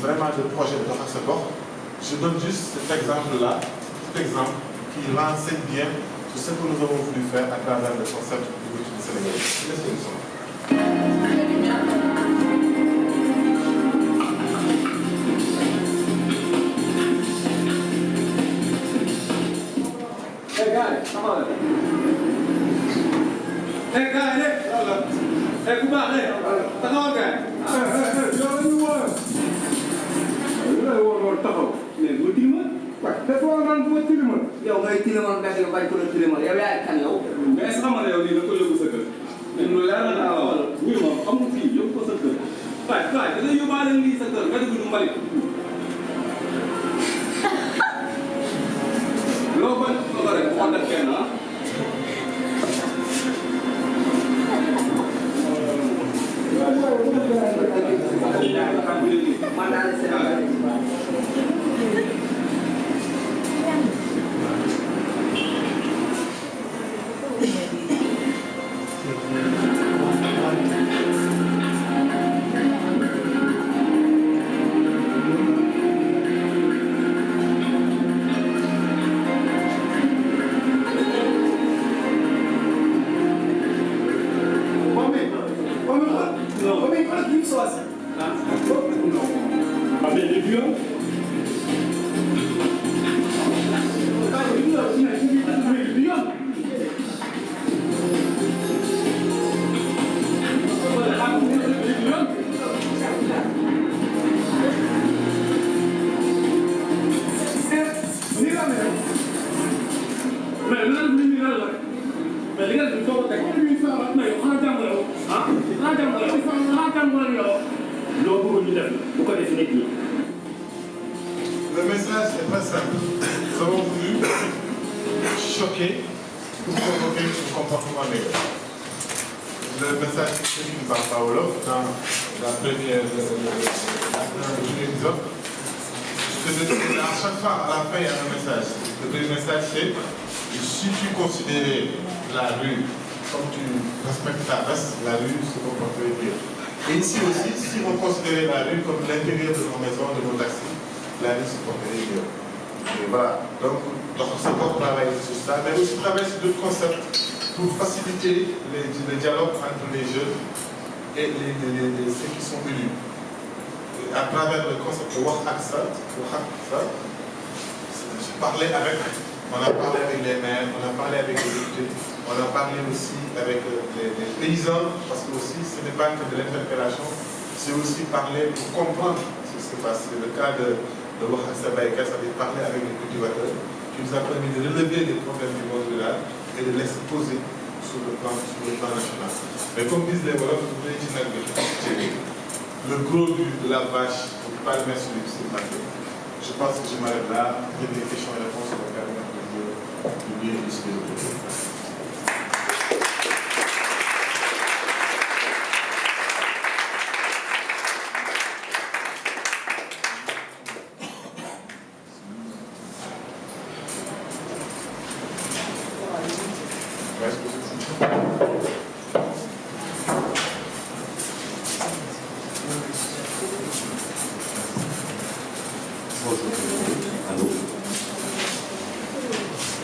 vraiment de projet de Doxa-Bokk. Je donne juste cet exemple-là, cet exemple qui renseigne bien sur ce que nous avons voulu faire à travers le concept de l'outil sénégalais. Laissez le son. Hey guys, come on. Hey guys, hey, come on, hey, come on, guys. Hey, you want? yow ngay tilimal mbedd nga bañ ko doon tilimal yow yaay kan yow. mais est-ce que xam nga yow lii da ko yóbbu sa kër. mais lu leer la daa la wax. oui moom amul fii yóbbu ko sa kër. waaye waaye da ngay yóbbaale lii sa kër nga dugg du mbalit. loo bañ ko rek moo def kenn ah. man daal di Sénégal. Le message est très simple. Nous avons voulu choquer pour provoquer un comportement meilleur. Le message c'est celui qui parle pas Wolof dans la première épisode. À chaque fois, à la fin, il y a un message. Le premier message c'est si tu considérais la rue comme tu respectes ta race, la rue se comporterait bien. Et ici aussi, si on considérait la rue comme l'intérieur de nos maisons, de nos taxis, la rue se comporterait bien. Et voilà. Donc c'est pour travailler sur ça, mais aussi travailler sur d'autres concepts pour faciliter le dialogue entre les jeunes et ceux qui sont élus. Et à travers le concept de Wak Aksa, on a parlé avec les maires, on a parlé avec les députés, on a parlé aussi avec les paysans, parce que aussi ce n'est pas que de l'interpellation, c'est aussi parler pour comprendre ce qui se passe. C'est le cas de Wak Aksa Baïka, ça veut dire parler avec les cultivateurs, qui nous a permis de relever les problèmes du monde rural et de l'exposer sur le plan national. Mais comme disent les Wolofs, le gros de la vache, on ne peut pas le mettre sur les petits paquets. Je pense que je m'arrête là. Il y a des questions et réponses, on va permettre de bien discuter de tout.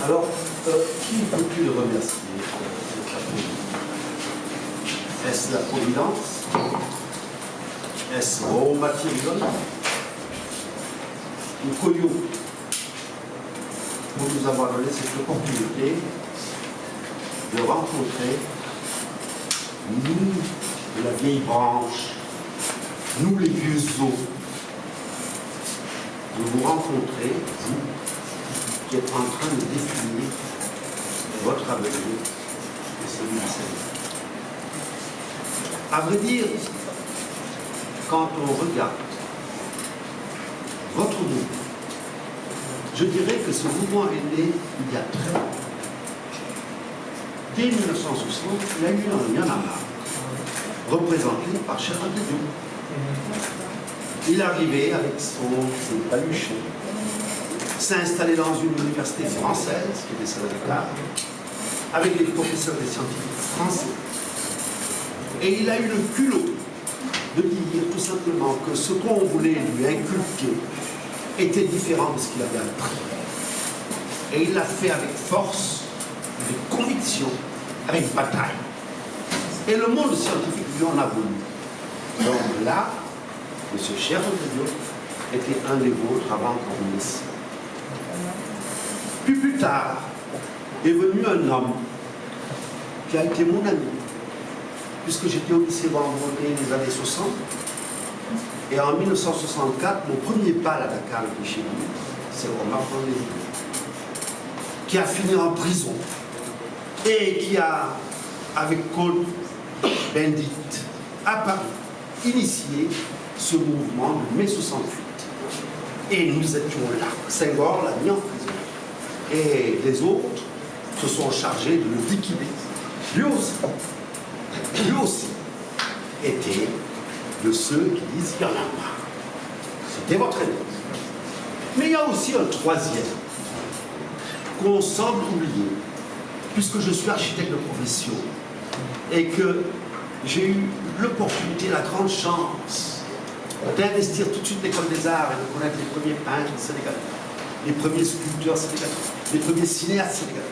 Alors, qui peux-tu le remercier? Est-ce la Providence? Est-ce raw material? Nous Koyo pour nous avoir donné cette opportunité de rencontrer nous, de la vieille branche nous les vieux os, de vous rencontrer, vous, qui êtes en train de définir votre avenir et celui du Seigneur. À vrai dire, quand on regarde votre mouvement, je dirais que ce mouvement est né il y a très longtemps. Dès 1960, il y a eu un Y'en a marre, représenté par Cheikh Anta Diop. Il arrivait avec ses baluchons, s'installer dans une université française, qui était celle de Dakar, avec des professeurs et des scientifiques français. Et il a eu le culot de dire tout simplement que ce qu'on voulait lui inculquer était différent de ce qu'il avait appris. Et il l'a fait avec force, avec conviction, avec bataille. Et le monde scientifique lui en a voulu. Donc là, M. Cheikh Anta Diop était un des vôtres avant qu'on le laisse. Puis plus tard, est venu un homme qui a été mon ami, puisque j'étais au lycée Vendredi les années 60. Et en 1964, mon premier bal à Dakar était chez lui, c'est Omar Fondé, qui a fini en prison et qui a, avec Claude Bendit, à Paris, initié ce mouvement de mai 68. Et nous étions là. Senghor l'a mis en prison. Et les autres se sont chargés de le liquider. Lui aussi était de ceux qui disent qu'il y en a marre. C'était votre ennemi. Mais il y a aussi un troisième qu'on semble oublier, puisque je suis architecte de profession et que j'ai eu l'opportunité, la grande chance d'investir tout de suite l'école des arts et de connaître les premiers peintres sénégalais, les premiers sculpteurs sénégalais, les premiers cinéastes sénégalais,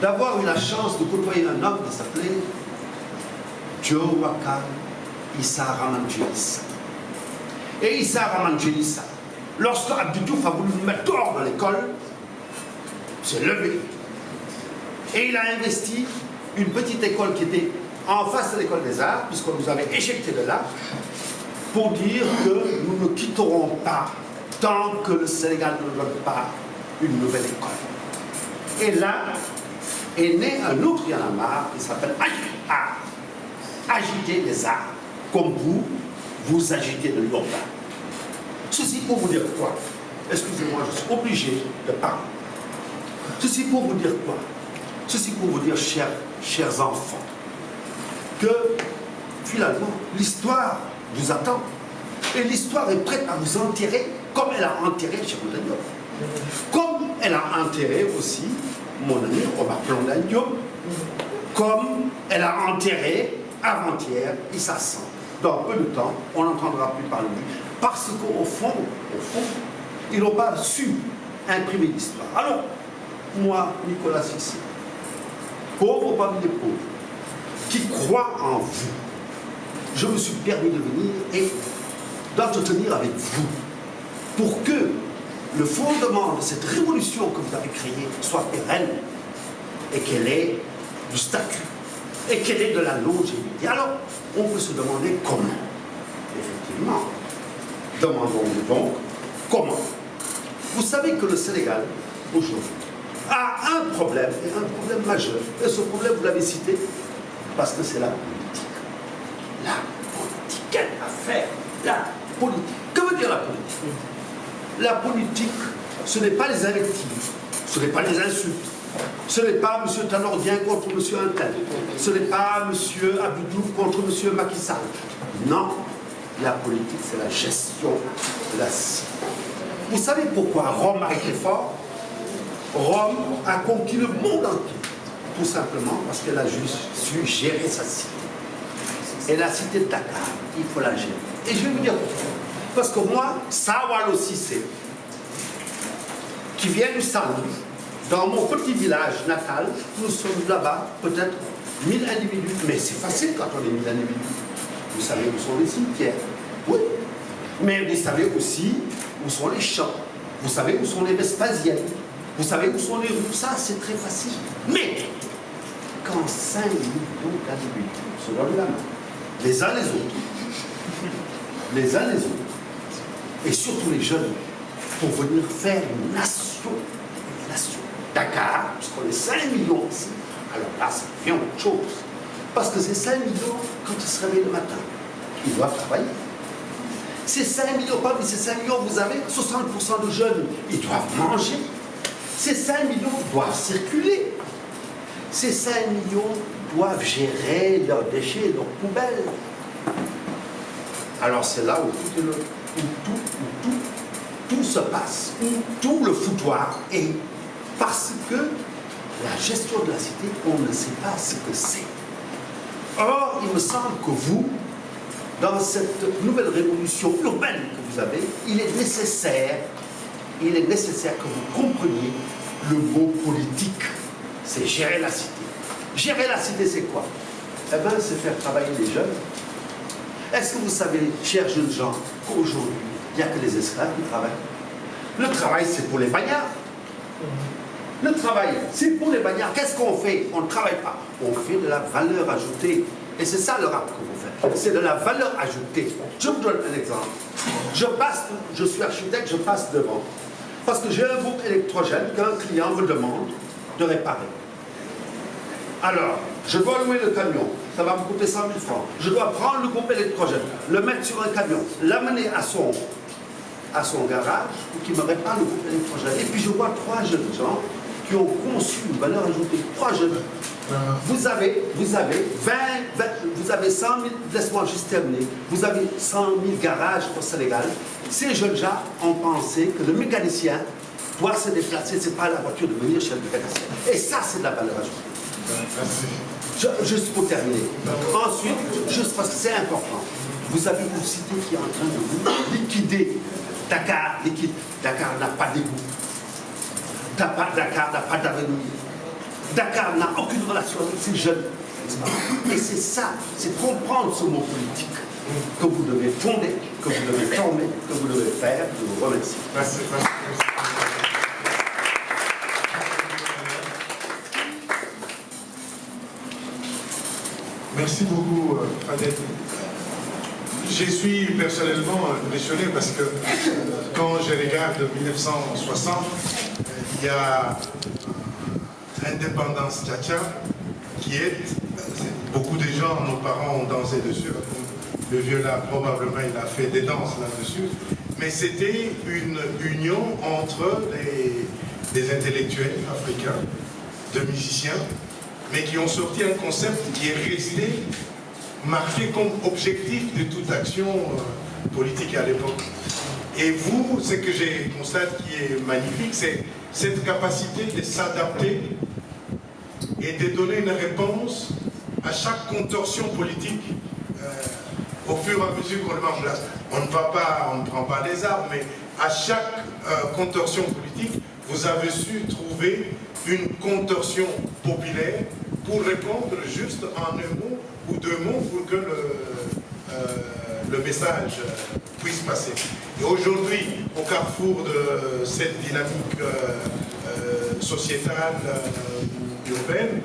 d'avoir eu la chance de côtoyer un homme qui s'appelait Joe Wakar Issa Ramanjélissa. Et Issa Ramanjélissa, lorsque Abdou Diouf a voulu nous mettre dehors de l'école, s'est levé. Et il a investi une petite école qui était en face de l'école des arts, puisqu'on nous avait éjectés de là, pour dire que nous ne quitterons pas tant que le Sénégal ne donne pas une nouvelle école. Et là est né un autre Y'en a marre qui s'appelle agiter les arts, comme vous agitez de l'urbain. Ceci pour vous dire quoi? Excusez-moi, je suis obligé de parler. Ceci pour vous dire quoi? Ceci pour vous dire, chers enfants, que finalement, l'histoire vous attend. Et l'histoire est prête à vous enterrer comme elle a enterré Cheikh Anta Diop. Comme elle a enterré aussi mon ami Omar Blondin Diop. Comme elle a enterré avant-hier Issa Samb. Dans peu de temps, on n'entendra plus parler de lui. Parce qu'au fond, ils n'ont pas su imprimer l'histoire. Alors, moi, Nicolas Cissé, pauvre parmi les pauvres, qui croit en vous, je me suis permis de venir et d'entretenir avec vous pour que le fondement de cette révolution que vous avez créée soit pérenne et qu'elle ait du statut et qu'elle ait de la longévité. Alors, on peut se demander comment. Effectivement, demandons-nous donc comment. Vous savez que le Sénégal, aujourd'hui, a un problème, et un problème majeur. Et ce problème, vous l'avez cité, parce que c'est la politique. La politique, quelle affaire? La politique. Que veut dire la politique? La politique, ce n'est pas les invectives, ce n'est pas les insultes, ce n'est pas M. Tanordien contre M. Intel, ce n'est pas M. Abdou contre M. Macky Sall. Non, la politique, c'est la gestion de la cité. Vous savez pourquoi Rome a été fort? Rome a conquis le monde entier, tout simplement parce qu'elle a juste su gérer sa cité. Et la cité de Dakar, il faut la gérer. Et je vais vous dire pourquoi. Parce que moi, Sawalo Cissé, qui vient du Saint-Louis, dans mon petit village natal, nous sommes là-bas, peut-être 1000 individus. Mais c'est facile quand on est 1000 individus. Vous savez où sont les cimetières. Oui. Mais vous savez aussi où sont les champs. Vous savez où sont les Vespasiennes. Vous savez où sont les rues. Ça, c'est très facile. Mais quand 5 millions d'individus se donnent la main, les uns les autres, les uns les autres, et surtout les jeunes, pour venir faire une nation. Une nation. Dakar, puisqu'on est 5 millions ici, alors là, ça devient autre chose. Parce que ces 5 millions, quand ils se réveillent le matin, ils doivent travailler. Ces 5 millions, parmi ces 5 millions, vous avez 60% de jeunes, ils doivent manger. Ces 5 millions doivent circuler. Ces 5 millions doivent gérer leurs déchets, leurs poubelles. Alors c'est là où tout se passe, où tout le foutoir est. Parce que la gestion de la cité, on ne sait pas ce que c'est. Or, il me semble que vous, dans cette nouvelle révolution urbaine que vous avez, il est nécessaire que vous compreniez le mot politique. C'est gérer la cité. Gérer la cité, c'est quoi? Eh bien, c'est faire travailler les jeunes. Est-ce que vous savez, chers jeunes gens, qu'aujourd'hui, il n'y a que les esclaves qui travaillent? Le travail, c'est pour les bagnards. Le travail, c'est pour les bagnards. Qu'est-ce qu'on fait? On ne travaille pas. On fait de la valeur ajoutée. Et c'est ça le rap que vous faites. C'est de la valeur ajoutée. Je vous donne un exemple. Je suis architecte, je passe devant. Parce que j'ai un groupe électrogène qu'un client me demande de réparer. Alors, je dois louer le camion. Ça va me coûter 100 000 francs. Je dois prendre le groupe électrogène, le mettre sur un camion, l'amener à son garage pour qu'il me répare le groupe électrogène. Et puis je vois 3 jeunes gens qui ont conçu une valeur ajoutée. 3 jeunes. Vous avez 100 000, laisse-moi juste terminer, vous avez 100 000 garages au Sénégal. Ces jeunes gens ont pensé que le mécanicien doit se déplacer, c'est pas la voiture de venir chez le mécanicien. Et ça, c'est de la valeur ajoutée. Merci. Juste pour terminer. Ensuite, juste parce que c'est important, vous avez une cité qui est en train de vous liquider. Dakar liquide. Dakar n'a pas d'égout. Dakar n'a pas d'avenir. Dakar n'a aucune relation avec ces jeunes. Et c'est ça, c'est comprendre ce mot politique que vous devez fonder, que vous devez former, que vous devez faire. Je vous remercie. Merci. Merci beaucoup, Fadel. Je suis personnellement impressionné parce que quand je regarde 1960, il y a Indépendance Tcha-Tcha qui est, beaucoup de gens, nos parents ont dansé dessus, le vieux là probablement il a fait des danses là-dessus, mais c'était une union entre des intellectuels africains, de musiciens, mais qui ont sorti un concept qui est resté marqué comme objectif de toute action politique à l'époque. Et vous, ce que je constate qui est magnifique, c'est cette capacité de s'adapter et de donner une réponse à chaque contorsion politique au fur et à mesure qu'on le met en place. On ne prend pas les armes, mais à chaque contorsion politique, vous avez su trouver une contorsion populaire pour répondre juste en un mot ou 2 mots pour que le message puisse passer. Et aujourd'hui, au carrefour de cette dynamique sociétale urbaine,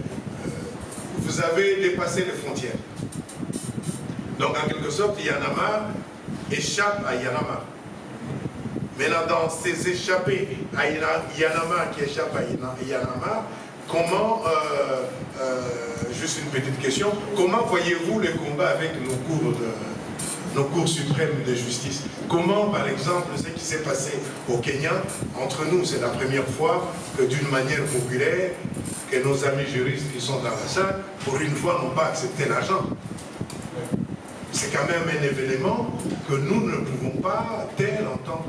vous avez dépassé les frontières. Donc en quelque sorte, Y'en a marre échappe à Y'en a marre. Maintenant, dans ces échappées à Y'en a marre qui échappent à Y'en a marre, comment, juste une petite question, comment voyez-vous les combats avec nos cours suprêmes de justice? Comment, par exemple, ce qui s'est passé au Kenya, entre nous, c'est la première fois que d'une manière populaire, que nos amis juristes qui sont dans la salle, pour une fois, n'ont pas accepté l'argent. C'est quand même un événement que nous ne pouvons pas taire en tant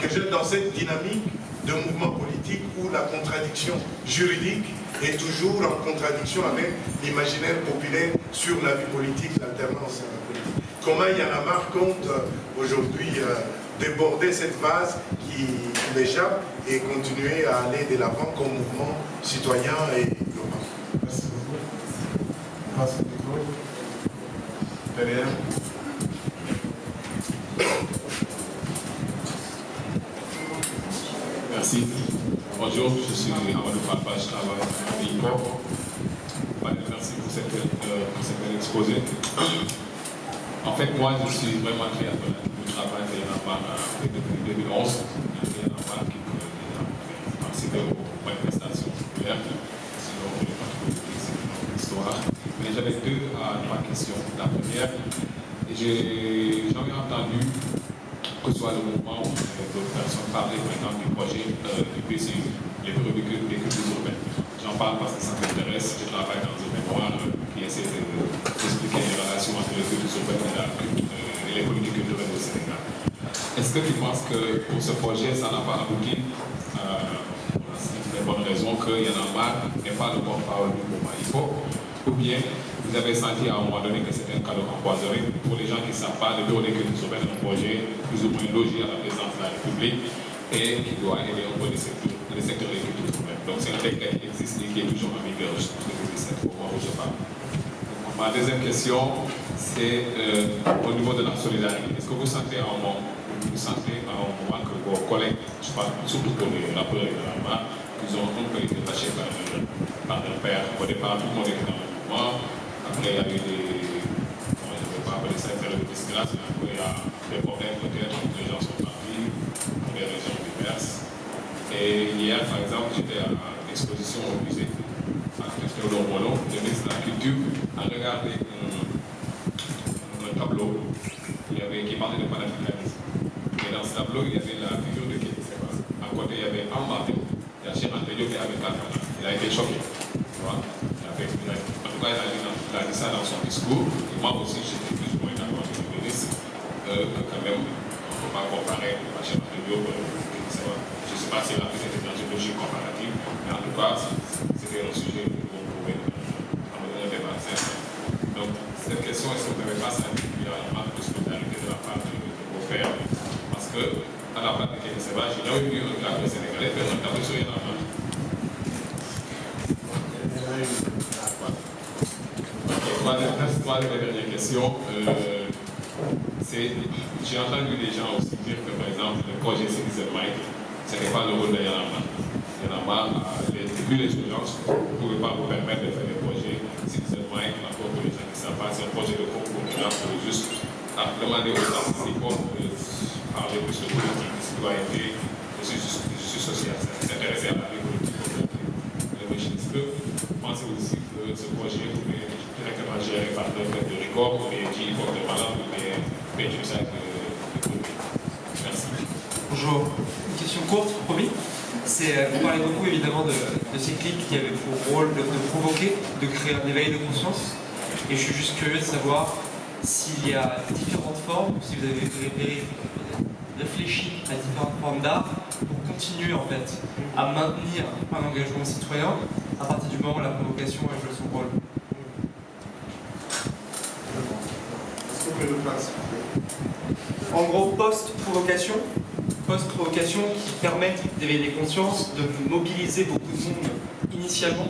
que jeunes dans cette dynamique de mouvement politique où la contradiction juridique est toujours en contradiction avec l'imaginaire populaire sur la vie politique, l'alternance politique. Comment Y'en a marre compte aujourd'hui déborder cette base qui m'échappe et continuer à aller de l'avant comme mouvement citoyen et urbain. Merci beaucoup. Merci beaucoup. Derrière. Merci. Bonjour, je suis Amadou Papa, je travaille à l'IPOP. Merci pour cet exposé. En fait, moi, je suis vraiment très admiratif du travail de Yanamar depuis 2011. Yanamar qui a participé aux manifestations ouvertes, sinon on n'est pas trop c'est notre histoire. Mais j'avais trois questions. La première, j'avais entendu que ce soit le mouvement où d'autres personnes parlaient maintenant du projet du PCU, les véhicules urbains. J'en parle parce que ça m'intéresse. Je travaille dans un mémoire qui essaie d'expliquer les relations entre les cultures urbaines et les politiques culturelles au Sénégal. Est-ce que tu penses que pour ce projet, ça n'a pas abouti pour la simple et bonne raison qu'il y en a marre n'est pas le porte-parole du mouvement IFOP, ou bien vous avez senti à un moment donné que c'était un cadeau empoisonné pour les gens qui ne savent pas, le bureau des cultures urbaines est un projet plus ou moins logé à la présidence de la République et qui doit aider un peu les secteurs des cultures urbaines. Donc c'est un texte qui existe et qui est toujours en vigueur depuis 2017, au moment où je parle. Ma deuxième question, c'est au niveau de la solidarité. Est-ce que vous sentez à un moment que vos collègues, je parle surtout pour les rappeurs et les ramars, qu'ils ont un peu été lâchés par leur père? Au départ, tout le monde était dans le mouvement. Après, il y a eu je ne vais pas appeler ça une de disgrâce, mais après, il y a des problèmes peut-être, les gens sont partis pour des raisons diverses. Et hier, par exemple, j'étais à l'exposition au musée, à Théodore Monod, le ministre de la Culture, a regardé un tableau qui parlait de panafricanisme. Et dans ce tableau, il y avait la figure de Kémy Séba. À côté, il y avait Ambaté, il y a Cheikh Anta Diop et Amin Kaka. Il a été choqué. Tu vois? En tout cas, il a dit ça dans son discours. Et moi aussi, j'étais plus ou moins d'accord avec le ministre que quand même, on ne peut pas comparer Cheikh Anta Diop et Kémy Séba. Je ne sais pas si la prise était dans une logique comparative, mais en tout cas, c'était un sujet qu'on pouvait amener un débat. Donc, cette question, est-ce que vous n'avez pas senti qu'il y a une marque de solidarité de la part de vos pères? Parce que, à la part de Kémy Séba, j'ai jamais vu un gars sénégalais faire un tableau sur Yann Amar. Troisième et dernière question, j'ai entendu des gens aussi dire que, par exemple, le projet Citizen Mind, ce n'est pas le rôle de Yann Amar. Yann Amar, vu les urgences, vous ne pouvez pas vous permettre de faire des projets Citizen Mind, encore pour les gens qui ne savent pas, c'est un projet de concours pour juste demander aux participants de parler plus de politique, de citoyenneté, de justice sociale, s'intéresser à la vie politique. Est-ce que vous pensez aussi que ce projet est directement géré par le fait de RICOM, ou bien qui porte de malade, ou bien Pétusac de Merci. Bonjour. Une question courte, promis. Vous parlez beaucoup évidemment de ces clips qui avaient pour rôle de provoquer, de créer un éveil de conscience. Et je suis juste curieux de savoir s'il y a différentes formes, si vous avez réfléchi à différentes formes d'art pour continuer en fait à maintenir un engagement citoyen à partir du moment où la provocation a joué son rôle. Est-ce qu'on peut le placer? En gros, post-provocation qui permet d'éveiller les consciences, de mobiliser beaucoup de monde initialement.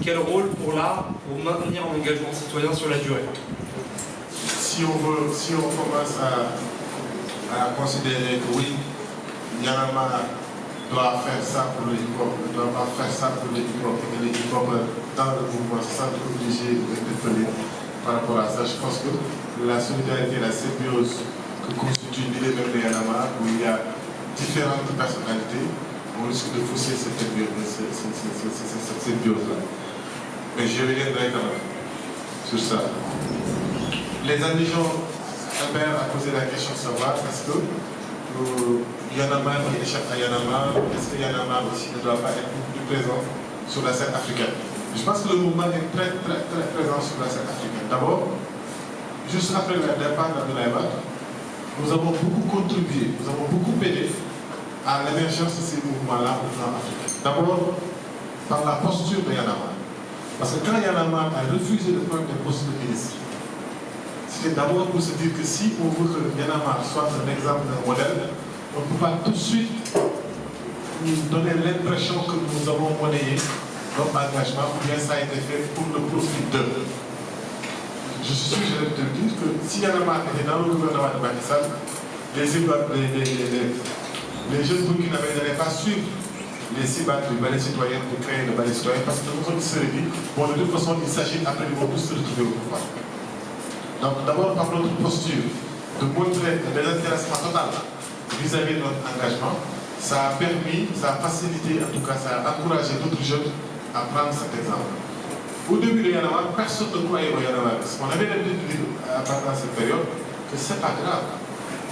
Quel rôle pour l'art pour maintenir un engagement citoyen sur la durée? Si on commence à considérer que oui, Y'en a marre doit faire ça pour le hip-hop, ne doit pas faire ça pour le hip-hop, et que le hip-hop dans le mouvement, c'est ça qu'on est obligé d'interpeller par rapport à ça. Je pense que la solidarité, la symbiose que constitue l'idée même de Y'en a marre, où il y a différentes personnalités, on risque de fausser cette symbiose-là. Mais je reviendrai quand même sur ça. Les indigents, Albert a posé la question de savoir est-ce que Y'en a marre qui échappe à Y'en a marre, est-ce que Y'en a marre aussi ne doit pas être beaucoup plus présent sur la scène africaine? Je pense que le mouvement est très présent sur la scène africaine. D'abord, juste après le départ d'Abdoulaye Wade, nous avons beaucoup contribué, nous avons beaucoup aidé à l'émergence de ces mouvements-là au plan africain. D'abord, par la posture de Y'en a marre. Parce que quand Y'en a marre a refusé de prendre des postes de ministre, c'était d'abord pour se dire que si on veut que Y'en a marre soit un exemple d'un modèle, on ne peut pas tout de suite nous donner l'impression que nous avons monnayé notre engagement ou bien ça a été fait pour le profit d'eux. Je suis sûr, je vais te dire que si Y'en a marre était dans le gouvernement de Macky Sall, les jeunes burkinabés n'allaient pas suivre les cibles du balai citoyen pour créer le balai citoyen parce que nous on se serait dit, bon, de toute façon, il s'agit après ils vont tous se retrouver au pouvoir. Donc d'abord par notre posture, de montrer un désintéressement total vis-à-vis de notre engagement, ça a permis, ça a facilité, en tout cas ça a encouragé d'autres jeunes à prendre cet exemple. Au début de Y'en a marre, personne ne croyait au Y'en a marre. On avait l'habitude de dire pendant cette période que c'est pas grave.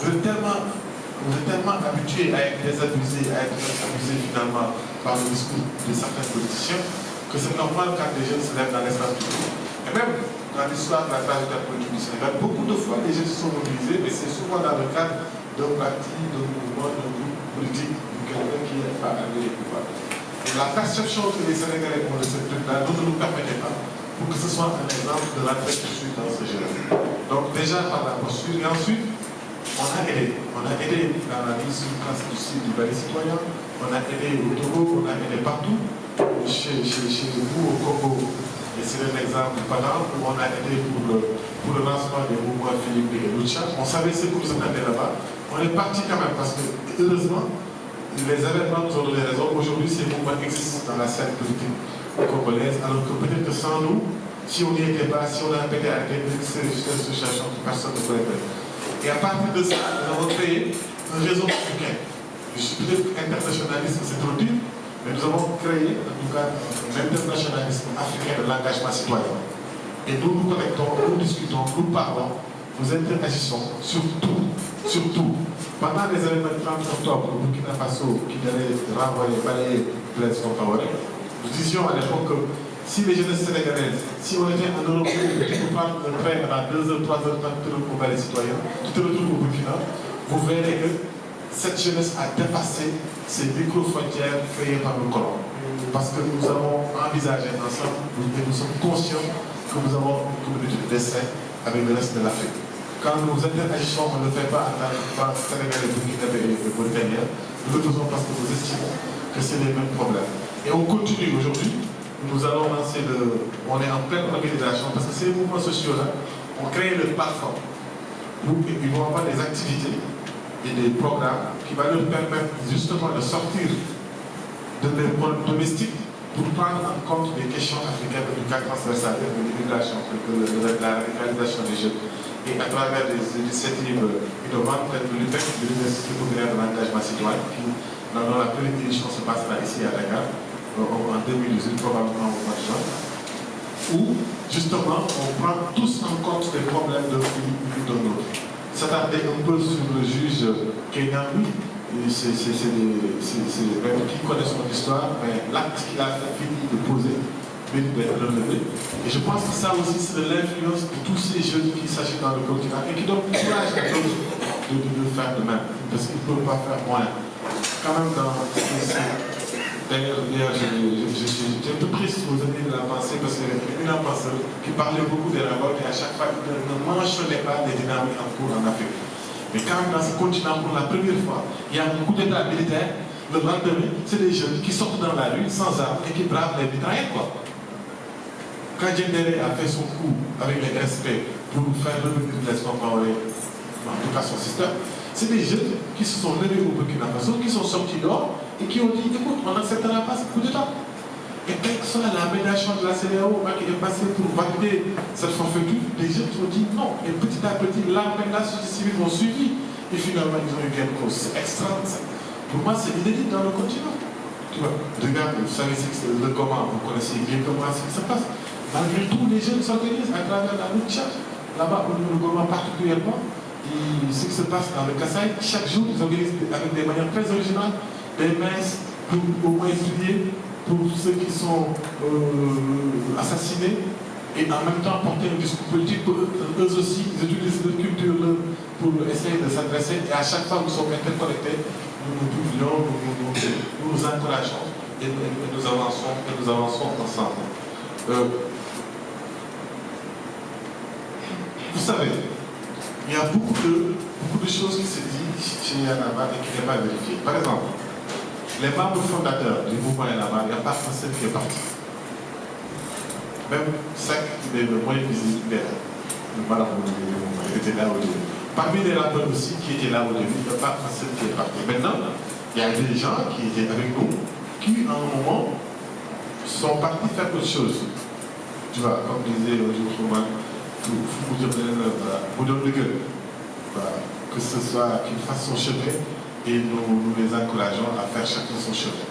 Vous êtes tellement habitués à être désabusés, à être abusés finalement par le discours de certains politiciens, que c'est normal quand des jeunes se lèvent dans l'espace public. Et même dans l'histoire de la trajectoire politique du Sénégal, beaucoup de fois les jeunes se sont mobilisés, mais c'est souvent dans le cadre d'un parti, d'un mouvement, d'un groupe politique, de quelqu'un qui n'est pas arrivé au pouvoir. Et la perception que les Sénégalais ont de ce truc-là ne nous permettait pas pour que ce soit un exemple de l'entrée que je suis dans ce jeu. Donc déjà par la posture, et ensuite, on a aidé dans la mise sur place du site du Balai Citoyen, on a aidé au Togo, on a aidé partout, chez vous au Congo. Et c'est un exemple parlant où on a aidé pour le lancement des mouvements Philippe et Lucha. On savait ce que vous attendez là-bas. On est parti quand même parce que, heureusement, les événements nous ont donné raison. Aujourd'hui, ces mouvements existent dans la scène politique congolaise, alors que peut-être que sans nous, si on n'y était pas, si on avait été arrêté, c'est juste une association que personne ne pourrait faire. Et à partir de ça, nous avons créé un réseau africain. Je suis peut-être internationaliste, c'est trop dur, mais nous avons créé, en tout cas, un internationalisme africain de l'engagement citoyen. Et nous nous connectons, nous discutons, nous parlons, nous interagissons sur tout. Pendant les événements du 30 octobre au Burkina Faso, qui allaient renvoyer, balayer Blaise Compaoré, nous disions à l'époque que si les jeunesses sénégalaises, si on était en Europe, pour prendre un train pendant 2 heures, 3 heures, quand tu retrouves les citoyens, tu te retrouves au Burkina, vous verrez que cette jeunesse a dépassé ces micro-frontières créées par le colon. Parce que nous avons envisagé ensemble, et nous sommes conscients que nous avons une communauté de destin avec le reste de l'Afrique. Quand nous interagissons, on ne le fait pas en tant que Sénégalais, Burkinabés et Mauritaniens, nous le faisons parce que nous estimons que c'est les mêmes problèmes. Et on continue aujourd'hui. Nous allons lancer on est en pleine organisation parce que ces mouvements sociaux-là ont créé le plateforme où ils vont avoir des activités et des programmes qui vont leur permettre justement de sortir de leurs problèmes domestiques pour prendre en compte les questions africaines du cadre transversal de l'immigration, de la radicalisation des jeunes. Et à travers des initiatives innovantes telles que l'UPEC, l'Université populaire de l'engagement citoyen, qui, dans la première édition, se passera ici à Dakar, en 2018, probablement au mois de juin, où justement on prend tous en compte les problèmes d'un pays ou d'un autre. S'attarder un peu sur le juge Kenyan, oui, c'est même qui connaît son histoire, mais l'acte qu'il a fini de poser mérite d'être relevé. Et je pense que ça aussi c'est de l'influence de tous ces jeunes qui s'agitent dans le continent et qui donnent courage à d'autres de faire de même, parce qu'ils ne peuvent pas faire moins. Quand même dans d'ailleurs, j'étais un peu triste aux amis de la pensée parce qu'il y avait une penseur qui parlait beaucoup des révoltes et à chaque fois il ne mentionnait pas les dynamiques en cours en Afrique. Mais quand même dans ce continent, pour la première fois, il y a un coup d'état militaire, le lendemain, c'est des jeunes qui sortent dans la rue sans armes et qui bravent les mitraillettes, quoi. Quand Djendéré a fait son coup avec les RSP pour faire revenir Blaise Compaoré, en tout cas son système, c'est des jeunes qui se sont levés au Burkina Faso, qui sont sortis dehors et qui ont dit, écoute, on n'acceptera pas ce coup d'état. Et quelle que soit la médiation de la CEDEAO qui est passée pour valider cette forfaiture, les jeunes ont dit non. Et petit à petit, l'armée de la société civile ont suivi. Et finalement, ils ont eu gain de cause. C'est extrêmement simple. Pour moi, c'est inédit dans le continent. Tu vois, regarde, vous savez le comment, vous connaissez bien comment ce qui se passe. Malgré tout, les jeunes s'organisent à travers la lutte. Là-bas, au niveau du Goma particulièrement, et ce qui se passe dans le Kasaï, chaque jour, ils organisent avec des manières très originales des messes pour au moins prier pour ceux qui sont assassinés et en même temps porter un discours politique pour eux aussi, ils utilisent leur culture pour essayer de s'adresser et à chaque fois nous sommes interconnectés, nous publions, nous nous encourageons et nous avançons ensemble. Vous savez, il y a beaucoup de choses qui se disent chez Yanaba et qui n'est pas vérifié. Par exemple, les membres fondateurs du mouvement Yanaba, il n'y a pas un seul qui est parti. Même Sec, il est le moins visible, le madame il était là au début. Parmi les rappeurs aussi qui étaient là au début, il n'y a pas un seul qui est parti. Maintenant, il y a des gens qui étaient avec nous, qui à un moment sont partis faire autre chose. Tu vois, comme disait le jour que ce soit qu'il fasse son chemin et nous les encourageons à faire chacun son chemin.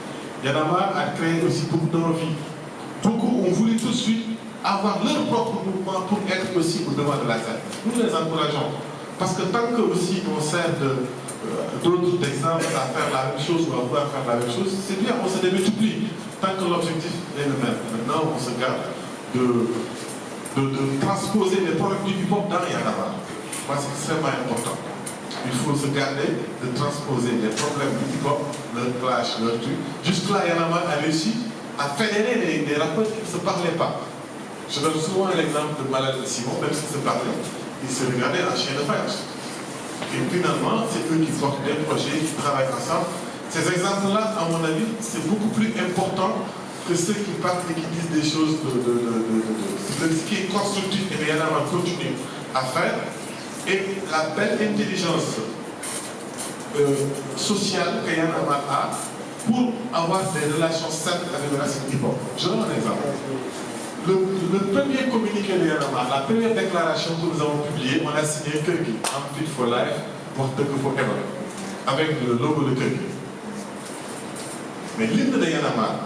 Y en a marre a créé aussi beaucoup d'envie. Beaucoup ont voulu tout de suite avoir leur propre mouvement pour être aussi au devant de la scène. Nous les encourageons. Parce que tant que aussi on sert d'autres exemples à faire la même chose ou à vouloir faire la même chose, c'est bien, on se démultiplie. Tant que l'objectif est le même. Maintenant, on se garde de transposer les problèmes du hip-hop dans Y'en a marre. C'est extrêmement important. Il faut se garder de transposer les problèmes du hip-hop, leur clash, leur truc. Jusque-là, Y'en a marre a réussi à fédérer des rappeurs qui ne se parlaient pas. Je donne souvent l'exemple de Malade de Simon, même s'ils se parlaient, ils se regardaient en chien de faïence. Et finalement, c'est eux qui portent des projets, qui travaillent ensemble. Ces exemples-là, à mon avis, c'est beaucoup plus important que ceux qui partent et qui disent des choses ce qui est constructif et Y'en a marre continue à faire. Et la belle intelligence sociale que Y'en a marre a pour avoir des relations saines avec le racine hip-hop. Je donne un exemple. Le premier communiqué de Y'en a marre, la première déclaration que nous avons publiée, on a signé Kirby, I'm Fit for Life, pour Tug Forever, avec le logo de Kirby. Mais l'hymne de Y'en a marre,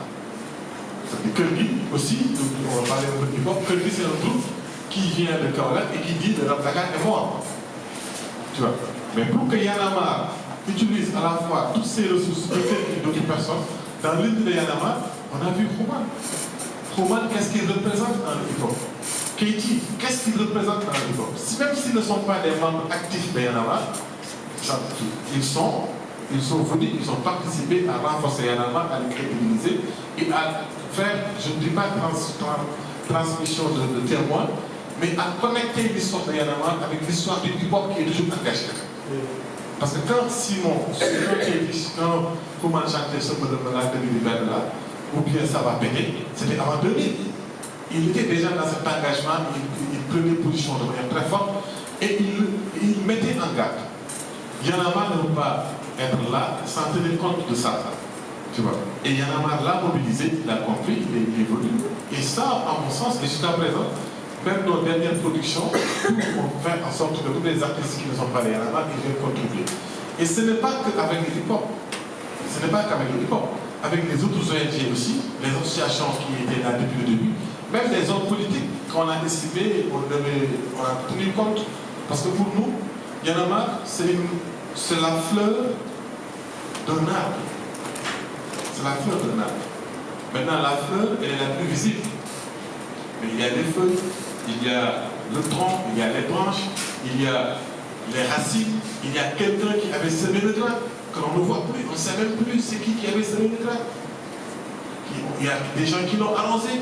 c'est Kirby aussi, on va parler un peu hip-hop, Kirby c'est un groupe qui vient de Kaolack et qui dit de Rap Dakar est mort. Tu vois. Mais pour que Y'en a marre utilise à la fois toutes ces ressources et d'autres personnes, dans l'hymne de Y'en a marre, on a vu Roman. Roman, qu'est-ce qu'il représente dans le hip-hop? Keiti, qu'est-ce qu'il représente dans le hip-hop? Même s'ils ne sont pas des membres actifs de Y'en a marre, ils sont venus, ils ont participé à renforcer Y'en a marre, à les crédibiliser et à faire, je ne dis pas transmission de témoins, mais à connecter l'histoire de Y'en a marre avec l'histoire du hip-hop qui est toujours engagé. Parce que quand Simon, quand Roman chantait ce peu de malade de l'univers là, ou bien ça va péter, c'était avant 2000. Il était déjà dans cet engagement, il prenait position de manière très forte et il mettait en garde. Y'en a marre ne peut pas être là sans tenir compte de ça. Tu vois. Et Y'en a marre l'a mobilisé, il a compris, il évolue. Et ça, à mon sens, et jusqu'à présent, même nos dernières productions, on fait en sorte que tous les artistes qui ne sont pas les Y'en a marre, ils viennent contribuer. Et ce n'est pas qu'avec le hip-hop. Ce n'est pas qu'avec le hip-hop. Avec les autres ONG aussi, les associations qui étaient là depuis le début, même les hommes politiques, quand on a décidé, on a tenu compte. Parce que pour nous, Y'en a marre, c'est la fleur d'un arbre. C'est la fleur d'un arbre. Maintenant, la fleur, elle est la plus visible. Mais il y a les feuilles, il y a le tronc, il y a les branches, il y a les racines, il y a quelqu'un qui avait semé le grain. Quand on ne voit plus, on ne sait même plus c'est qui avait semé le grain. Il y a des gens qui l'ont arrosé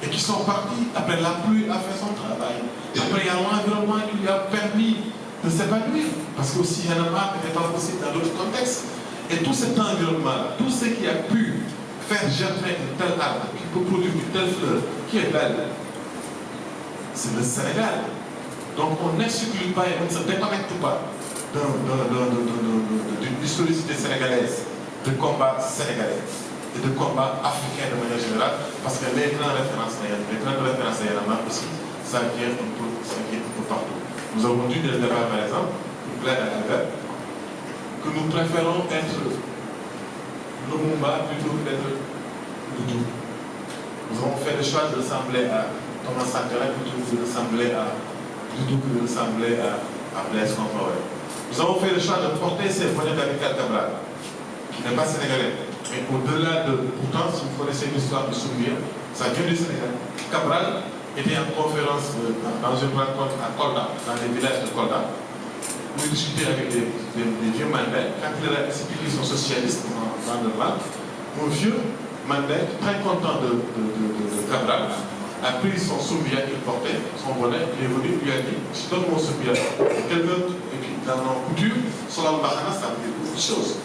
et qui sont partis. Après, la pluie a fait son travail. Après, il y a l'environnement qui lui a permis de s'épanouir. Parce que aussi, Y'en a marre n'était pas possible dans d'autres contextes. Et tout cet environnement, tout ce qui a pu faire germer un tel arbre, qui peut produire une telle fleur, qui est belle, c'est le Sénégal. Donc on n'exclut pas et on ne se déconnecte pas d'une historicité sénégalaise, de combat sénégalais et de combat africain de manière générale, parce que les grandes références à Y'en a marre aussi, ça vient un peu partout. Nous avons dit dès le départ, par exemple, pour plaire à Albert, que nous préférons être Lumumba plutôt que d'être Doudou. Nous avons fait le choix de ressembler à Thomas Sankara plutôt que de ressembler à Doudou que de ressembler à Blaise Compaoré. Nous avons fait le choix de porter ces bonnets d'Amical Cabral, qui n'est pas sénégalais. Mais au-delà de. Pourtant, si vous connaissez l'histoire de Soumbia, ça vient du Sénégal. Cabral était en conférence dans une rencontre à Kolda, dans les villages de Kolda, où il discutait avec des vieux Mandel. Quand il a expliqué son socialisme dans le land, mon vieux Mandel, très content de Cabral, a pris son Soumbia qu'il portait, son bonnet, il est venu, lui a dit, je donne mon Soumbia. Quelqu'un, et puis dans nos coutures, sur la Bahana, ça veut dire beaucoup de choses.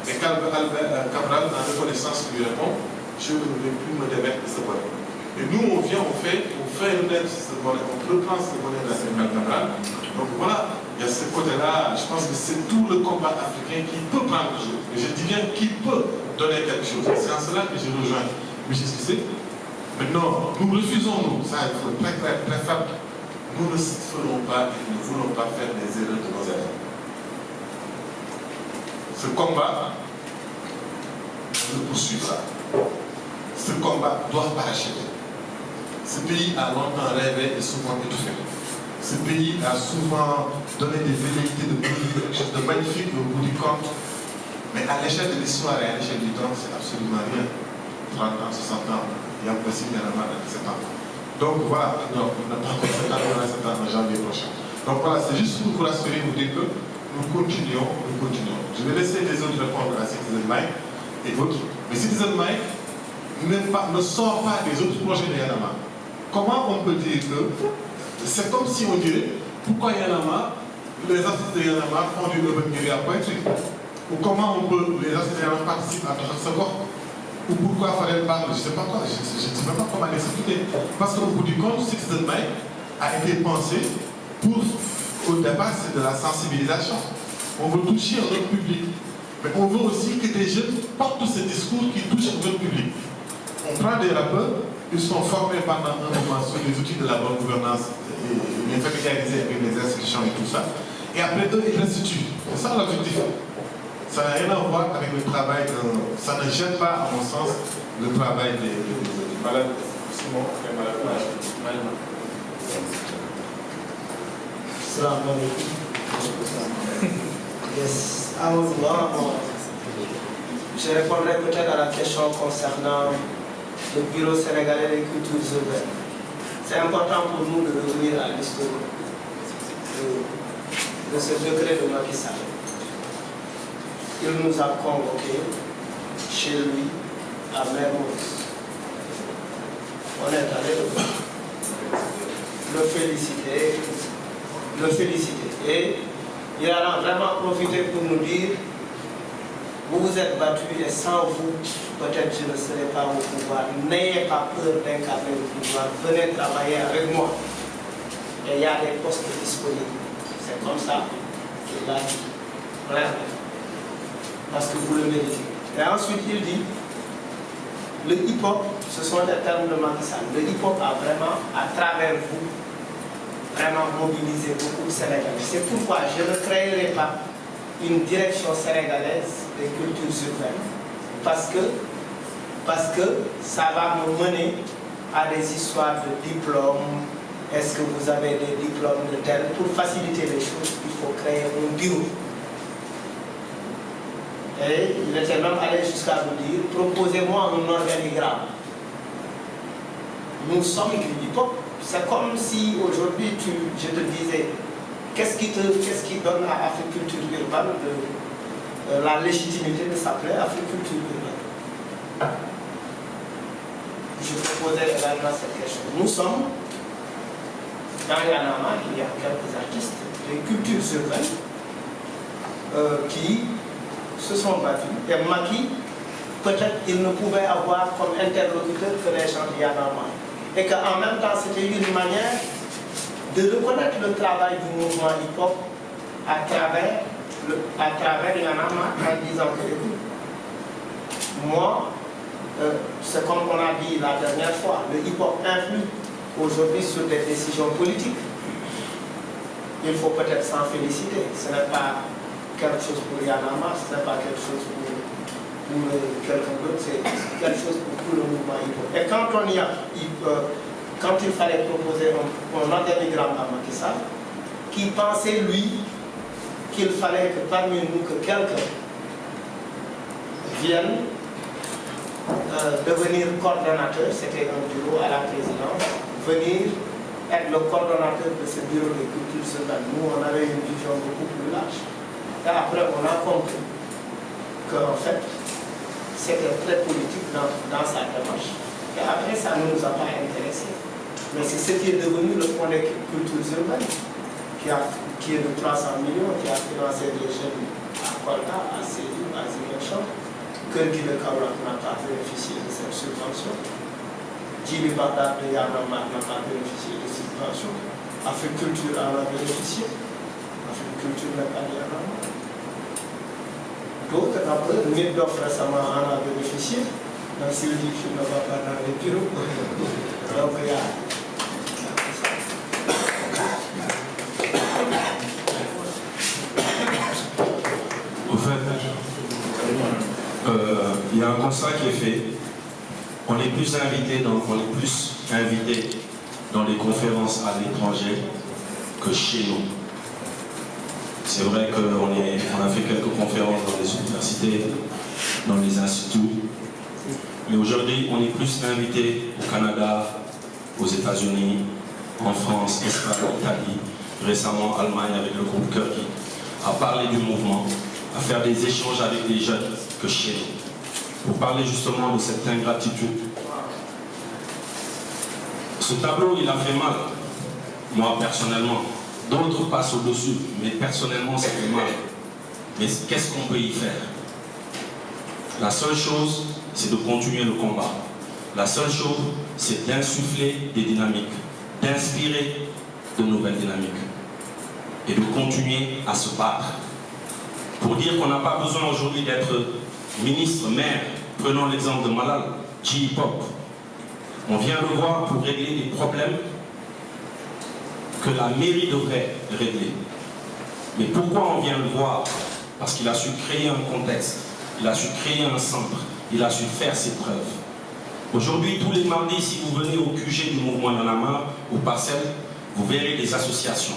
Et Cabral, dans reconnaissance, lui répond, je ne vais plus me démettre de ce bonnet. Et nous, on vient, on fait renaître ce bonnet, on reprend ce bonnet de la Sénégal Cabral. Donc voilà, il y a ce côté-là, je pense que c'est tout le combat africain qui peut prendre le jeu. Et je dis bien qui peut donner quelque chose. C'est en cela que je rejoins M. Cissé. Maintenant, nous refusons, ça il faut être très faible. nous ne ferons pas et ne voulons pas faire les erreurs de nos aînés. Ce combat nous poursuivra. Ce combat doit parachever. Ce pays a longtemps rêvé et souvent étouffé. Ce pays a souvent donné des velléités de quelque chose de magnifique au bout du compte. Mais à l'échelle de l'histoire et à l'échelle du temps, c'est absolument rien. 30 ans, 60 ans, il y a possible, il y en a marre de 7 ans. Donc voilà, non, on n'a pas encore 7 ans, on a 7 ans en janvier prochain. Donc voilà, c'est juste pour vous rassurer, vous dire que nous continuons. Je vais laisser les autres répondre à Citizen Mike et autres. Mais Citizen Mike ne sort pas des autres projets de Yanama. Comment on peut dire que c'est comme si on dirait pourquoi Yanama, les artistes de Yanama font du urban media poetry? Ou comment les artistes de Yanama participent à ce corps? Ou pourquoi Fadel parle? Je ne sais pas quoi, je ne sais même pas comment l'expliquer. Parce qu'au bout du compte, Citizen Mike a été pensé pour, au départ, c'est de la sensibilisation. On veut toucher notre public. Mais on veut aussi que des jeunes portent ce discours qui touche notre public. On prend des rappeurs, ils sont formés pendant un moment sur les outils de la bonne gouvernance, les familiariser avec les institutions et tout ça. Et après eux, ils restituent. C'est ça l'objectif. Ça n'a rien à voir avec le travail, ça ne gêne pas, à mon sens, le travail des malades. Simon, les malades. Yes, je répondrai peut-être à la question concernant le Bureau sénégalais des cultures urbaines. C'est important pour nous de revenir à l'histoire de ce degré de Macky Sall. Il nous a convoqués chez lui à Mermoz. On est allé le féliciter. Et il a vraiment profité pour nous dire: vous vous êtes battus et sans vous, peut-être je ne serai pas au pouvoir. N'ayez pas peur d'incarner le pouvoir. Venez travailler avec moi. Et il y a des postes disponibles. C'est comme ça qu'il a dit. Vraiment. Parce que vous le méritez. Et ensuite, il dit, le hip-hop, ce sont les termes de Macky Sall. Le hip-hop a vraiment, à travers vous, vraiment mobilisé beaucoup de Sénégalais. C'est pourquoi je ne créerai pas une direction sénégalaise des cultures urbaines. Parce que ça va me mener à des histoires de diplômes. Est-ce que vous avez des diplômes de tel? Pour faciliter les choses, il faut créer un bureau. Et il était même allé jusqu'à vous dire: proposez-moi un organigramme. Nous sommes du hip-hop. C'est comme si aujourd'hui je te disais: qu'est-ce qui donne à Africulture urbaine la légitimité de s'appeler Africulture urbaine? Je proposais également cette question. Nous sommes dans Yanama, il y a quelques artistes des cultures urbaines qui se sont battus. Et Macky, peut-être il ne pouvait avoir comme interlocuteur que les gens de Yanama. Et qu'en même temps, c'était une manière de reconnaître le travail du mouvement hip-hop à travers Yanama, en disant que, écoute, moi, c'est comme on a dit la dernière fois, le hip-hop influe aujourd'hui sur des décisions politiques. Il faut peut-être s'en féliciter. Ce n'est pas quelque chose pour Yanama, ce n'est pas quelque chose pour quelqu'un d'autre, c'est quelque chose pour tout le mouvement hip-hop. Et quand il fallait proposer un organigramme à Macky Sall, qui pensait, lui, qu'il fallait que parmi nous, que quelqu'un vienne devenir coordonnateur, c'était un bureau à la présidence, venir être le coordonnateur de ce bureau de culture urbaine. Nous, on avait une vision beaucoup plus large. Et après, on a compris qu'en fait, c'était très politique dans sa démarche. Et après, ça ne nous a pas intéressés. Mais c'est ce qui est devenu le fonds des cultures urbaines, qui est de 300 millions, qui a financé des jeunes à Kolda, à Sédou, à Ziguinchor. Kergui de Kaolack n'a pas bénéficié de cette subvention. Djibi Bagdad de Yanama n'a pas bénéficié de cette subvention. Africulture en a bénéficié. Africulture n'est pas de Yanama. D'autres rappeurs, Midoff récemment en a bénéficié, même s'il dit qu'il ne va pas dans les bureaux. Donc il y a ça. constat qui est fait. On est plus invité dans les conférences à l'étranger que chez nous. C'est vrai qu'on a fait quelques conférences dans les universités, dans les instituts, mais aujourd'hui on est plus invité au Canada, aux États-Unis, en France, Espagne, Italie, récemment Allemagne avec le groupe Kirky, à parler du mouvement, à faire des échanges avec les jeunes que chez nous, pour parler justement de cette ingratitude. Ce tableau, il a fait mal, moi personnellement. D'autres passent au-dessus, mais personnellement, ça fait mal. Mais qu'est-ce qu'on peut y faire? La seule chose, c'est de continuer le combat. La seule chose, c'est d'insuffler des dynamiques, d'inspirer de nouvelles dynamiques et de continuer à se battre. Pour dire qu'on n'a pas besoin aujourd'hui d'être ministre, maire. Prenons l'exemple de Malal, J-Hip-Hop. On vient le voir pour régler des problèmes que la mairie devrait régler. Mais pourquoi on vient le voir? Parce qu'il a su créer un contexte, il a su créer un centre, il a su faire ses preuves. Aujourd'hui, tous les mardis, si vous venez au QG du mouvement Y'en a marre, aux parcelles, vous verrez des associations.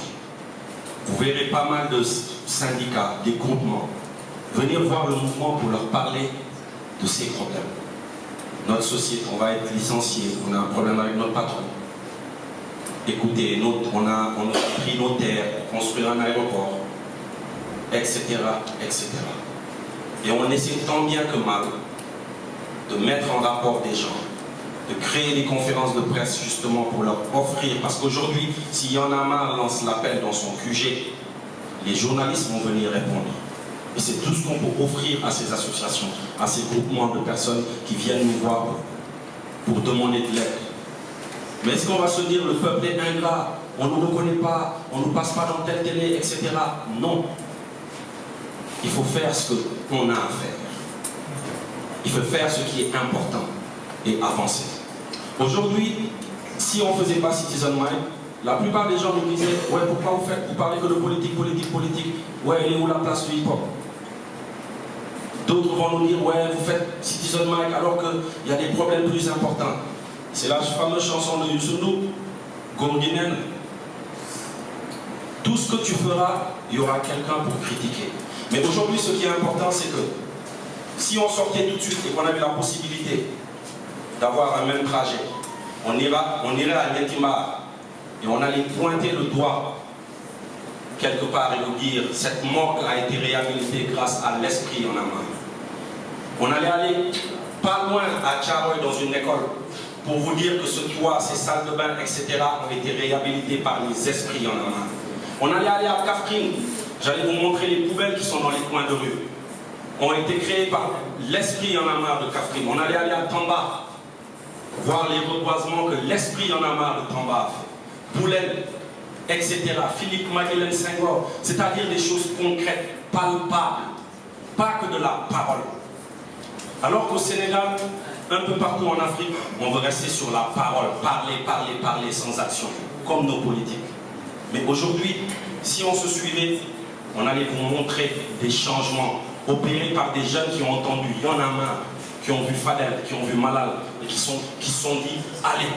Vous verrez pas mal de syndicats, des groupements. Venir voir le mouvement pour leur parler de ces problèmes. Notre société, on va être licencié, on a un problème avec notre patron. Écoutez, on a pris nos terres pour construire un aéroport, etc., etc. Et on essaie tant bien que mal de mettre en rapport des gens, de créer des conférences de presse justement pour leur offrir, parce qu'aujourd'hui, si Y'en a marre lance l'appel dans son QG, les journalistes vont venir répondre. Et c'est tout ce qu'on peut offrir à ces associations, à ces groupements de personnes qui viennent nous voir pour demander de l'aide. Mais est-ce qu'on va se dire le peuple est ingrat, on ne nous reconnaît pas, on ne nous passe pas dans telle télé, etc. Non. Il faut faire ce qu'on a à faire. Il faut faire ce qui est important et avancer. Aujourd'hui, si on ne faisait pas Citizen Mind, la plupart des gens nous disaient « Ouais, pourquoi vous parlez que de politique, politique, politique? Ouais, elle est où la place du hip-hop » D'autres vont nous dire « Ouais, vous faites Citizen Mind alors qu'il y a des problèmes plus importants. » C'est la fameuse chanson de Youssou N'Dour, Gourdinen. Tout ce que tu feras, il y aura quelqu'un pour critiquer. Mais aujourd'hui, ce qui est important, c'est que si on sortait tout de suite et qu'on avait la possibilité d'avoir un même trajet, on irait à Yetimar et on allait pointer le doigt quelque part et nous dire cette mort a été réhabilitée grâce à l'esprit Y'en a marre. On allait aller pas loin à Tcharoy dans une école pour vous dire que ce toit, ces salles de bain, etc. ont été réhabilités par les esprits Y'en a marre. On allait aller à Kafrine, j'allais vous montrer les poubelles qui sont dans les coins de rue. Ont été créées par l'esprit Y'en a marre de Kafrine. On allait aller à Tamba, voir les reboisements que l'esprit Y'en a marre de Tamba a fait. Boulel, etc. Philippe Maguilène Senghor, c'est-à-dire des choses concrètes, palpables, pas que de la parole. Alors qu'au Sénégal, un peu partout en Afrique, on veut rester sur la parole, parler, parler, parler sans action, comme nos politiques. Mais aujourd'hui, si on se suivait, on allait vous montrer des changements opérés par des jeunes qui ont entendu Y'en a marre, qui ont vu Fadel, qui ont vu Malal, et qui se sont dit allez.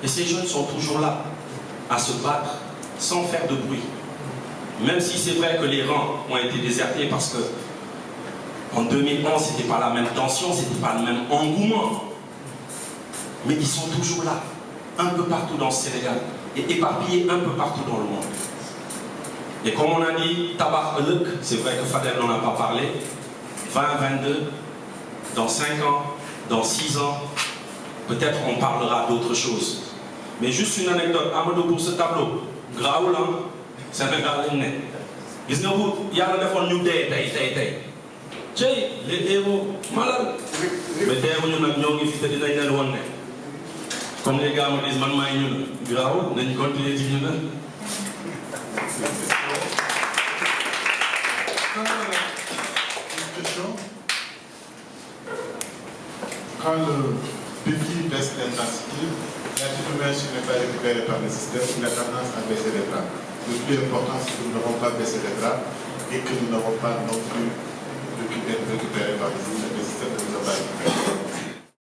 Et ces jeunes sont toujours là, à se battre, sans faire de bruit. Même si c'est vrai que les rangs ont été désertés parce que en 2011, c'était pas la même tension, c'était pas le même engouement. Mais ils sont toujours là, un peu partout dans le Sénégal, et éparpillés un peu partout dans le monde. Et comme on a dit, Tabac Eluk, c'est vrai que Fadel n'en a pas parlé, 2022, dans 5 ans, dans 6 ans, peut-être on parlera d'autre chose. Mais juste une anecdote, Amadou, pour ce tableau, Graoul, Sénégal lañ ne. Gis nga bu yàlla defoon ñu dee tey. Cey les héros malal. Mais deewuñu nag ñoo ngi fi te dinañ leen won ne. Comme les gars me disent man maay ñun Graoul nañ continuer ci ñun. Une question. Quand le défi baisse d'intensité, l'être humain n'est pas récupéré par le système, il a tendance à baisser les bras. Le plus important, c'est que nous n'avons pas baissé les bras et que nous n'avons pas non plus récupéré par le système que nous n'avons pas récupéré.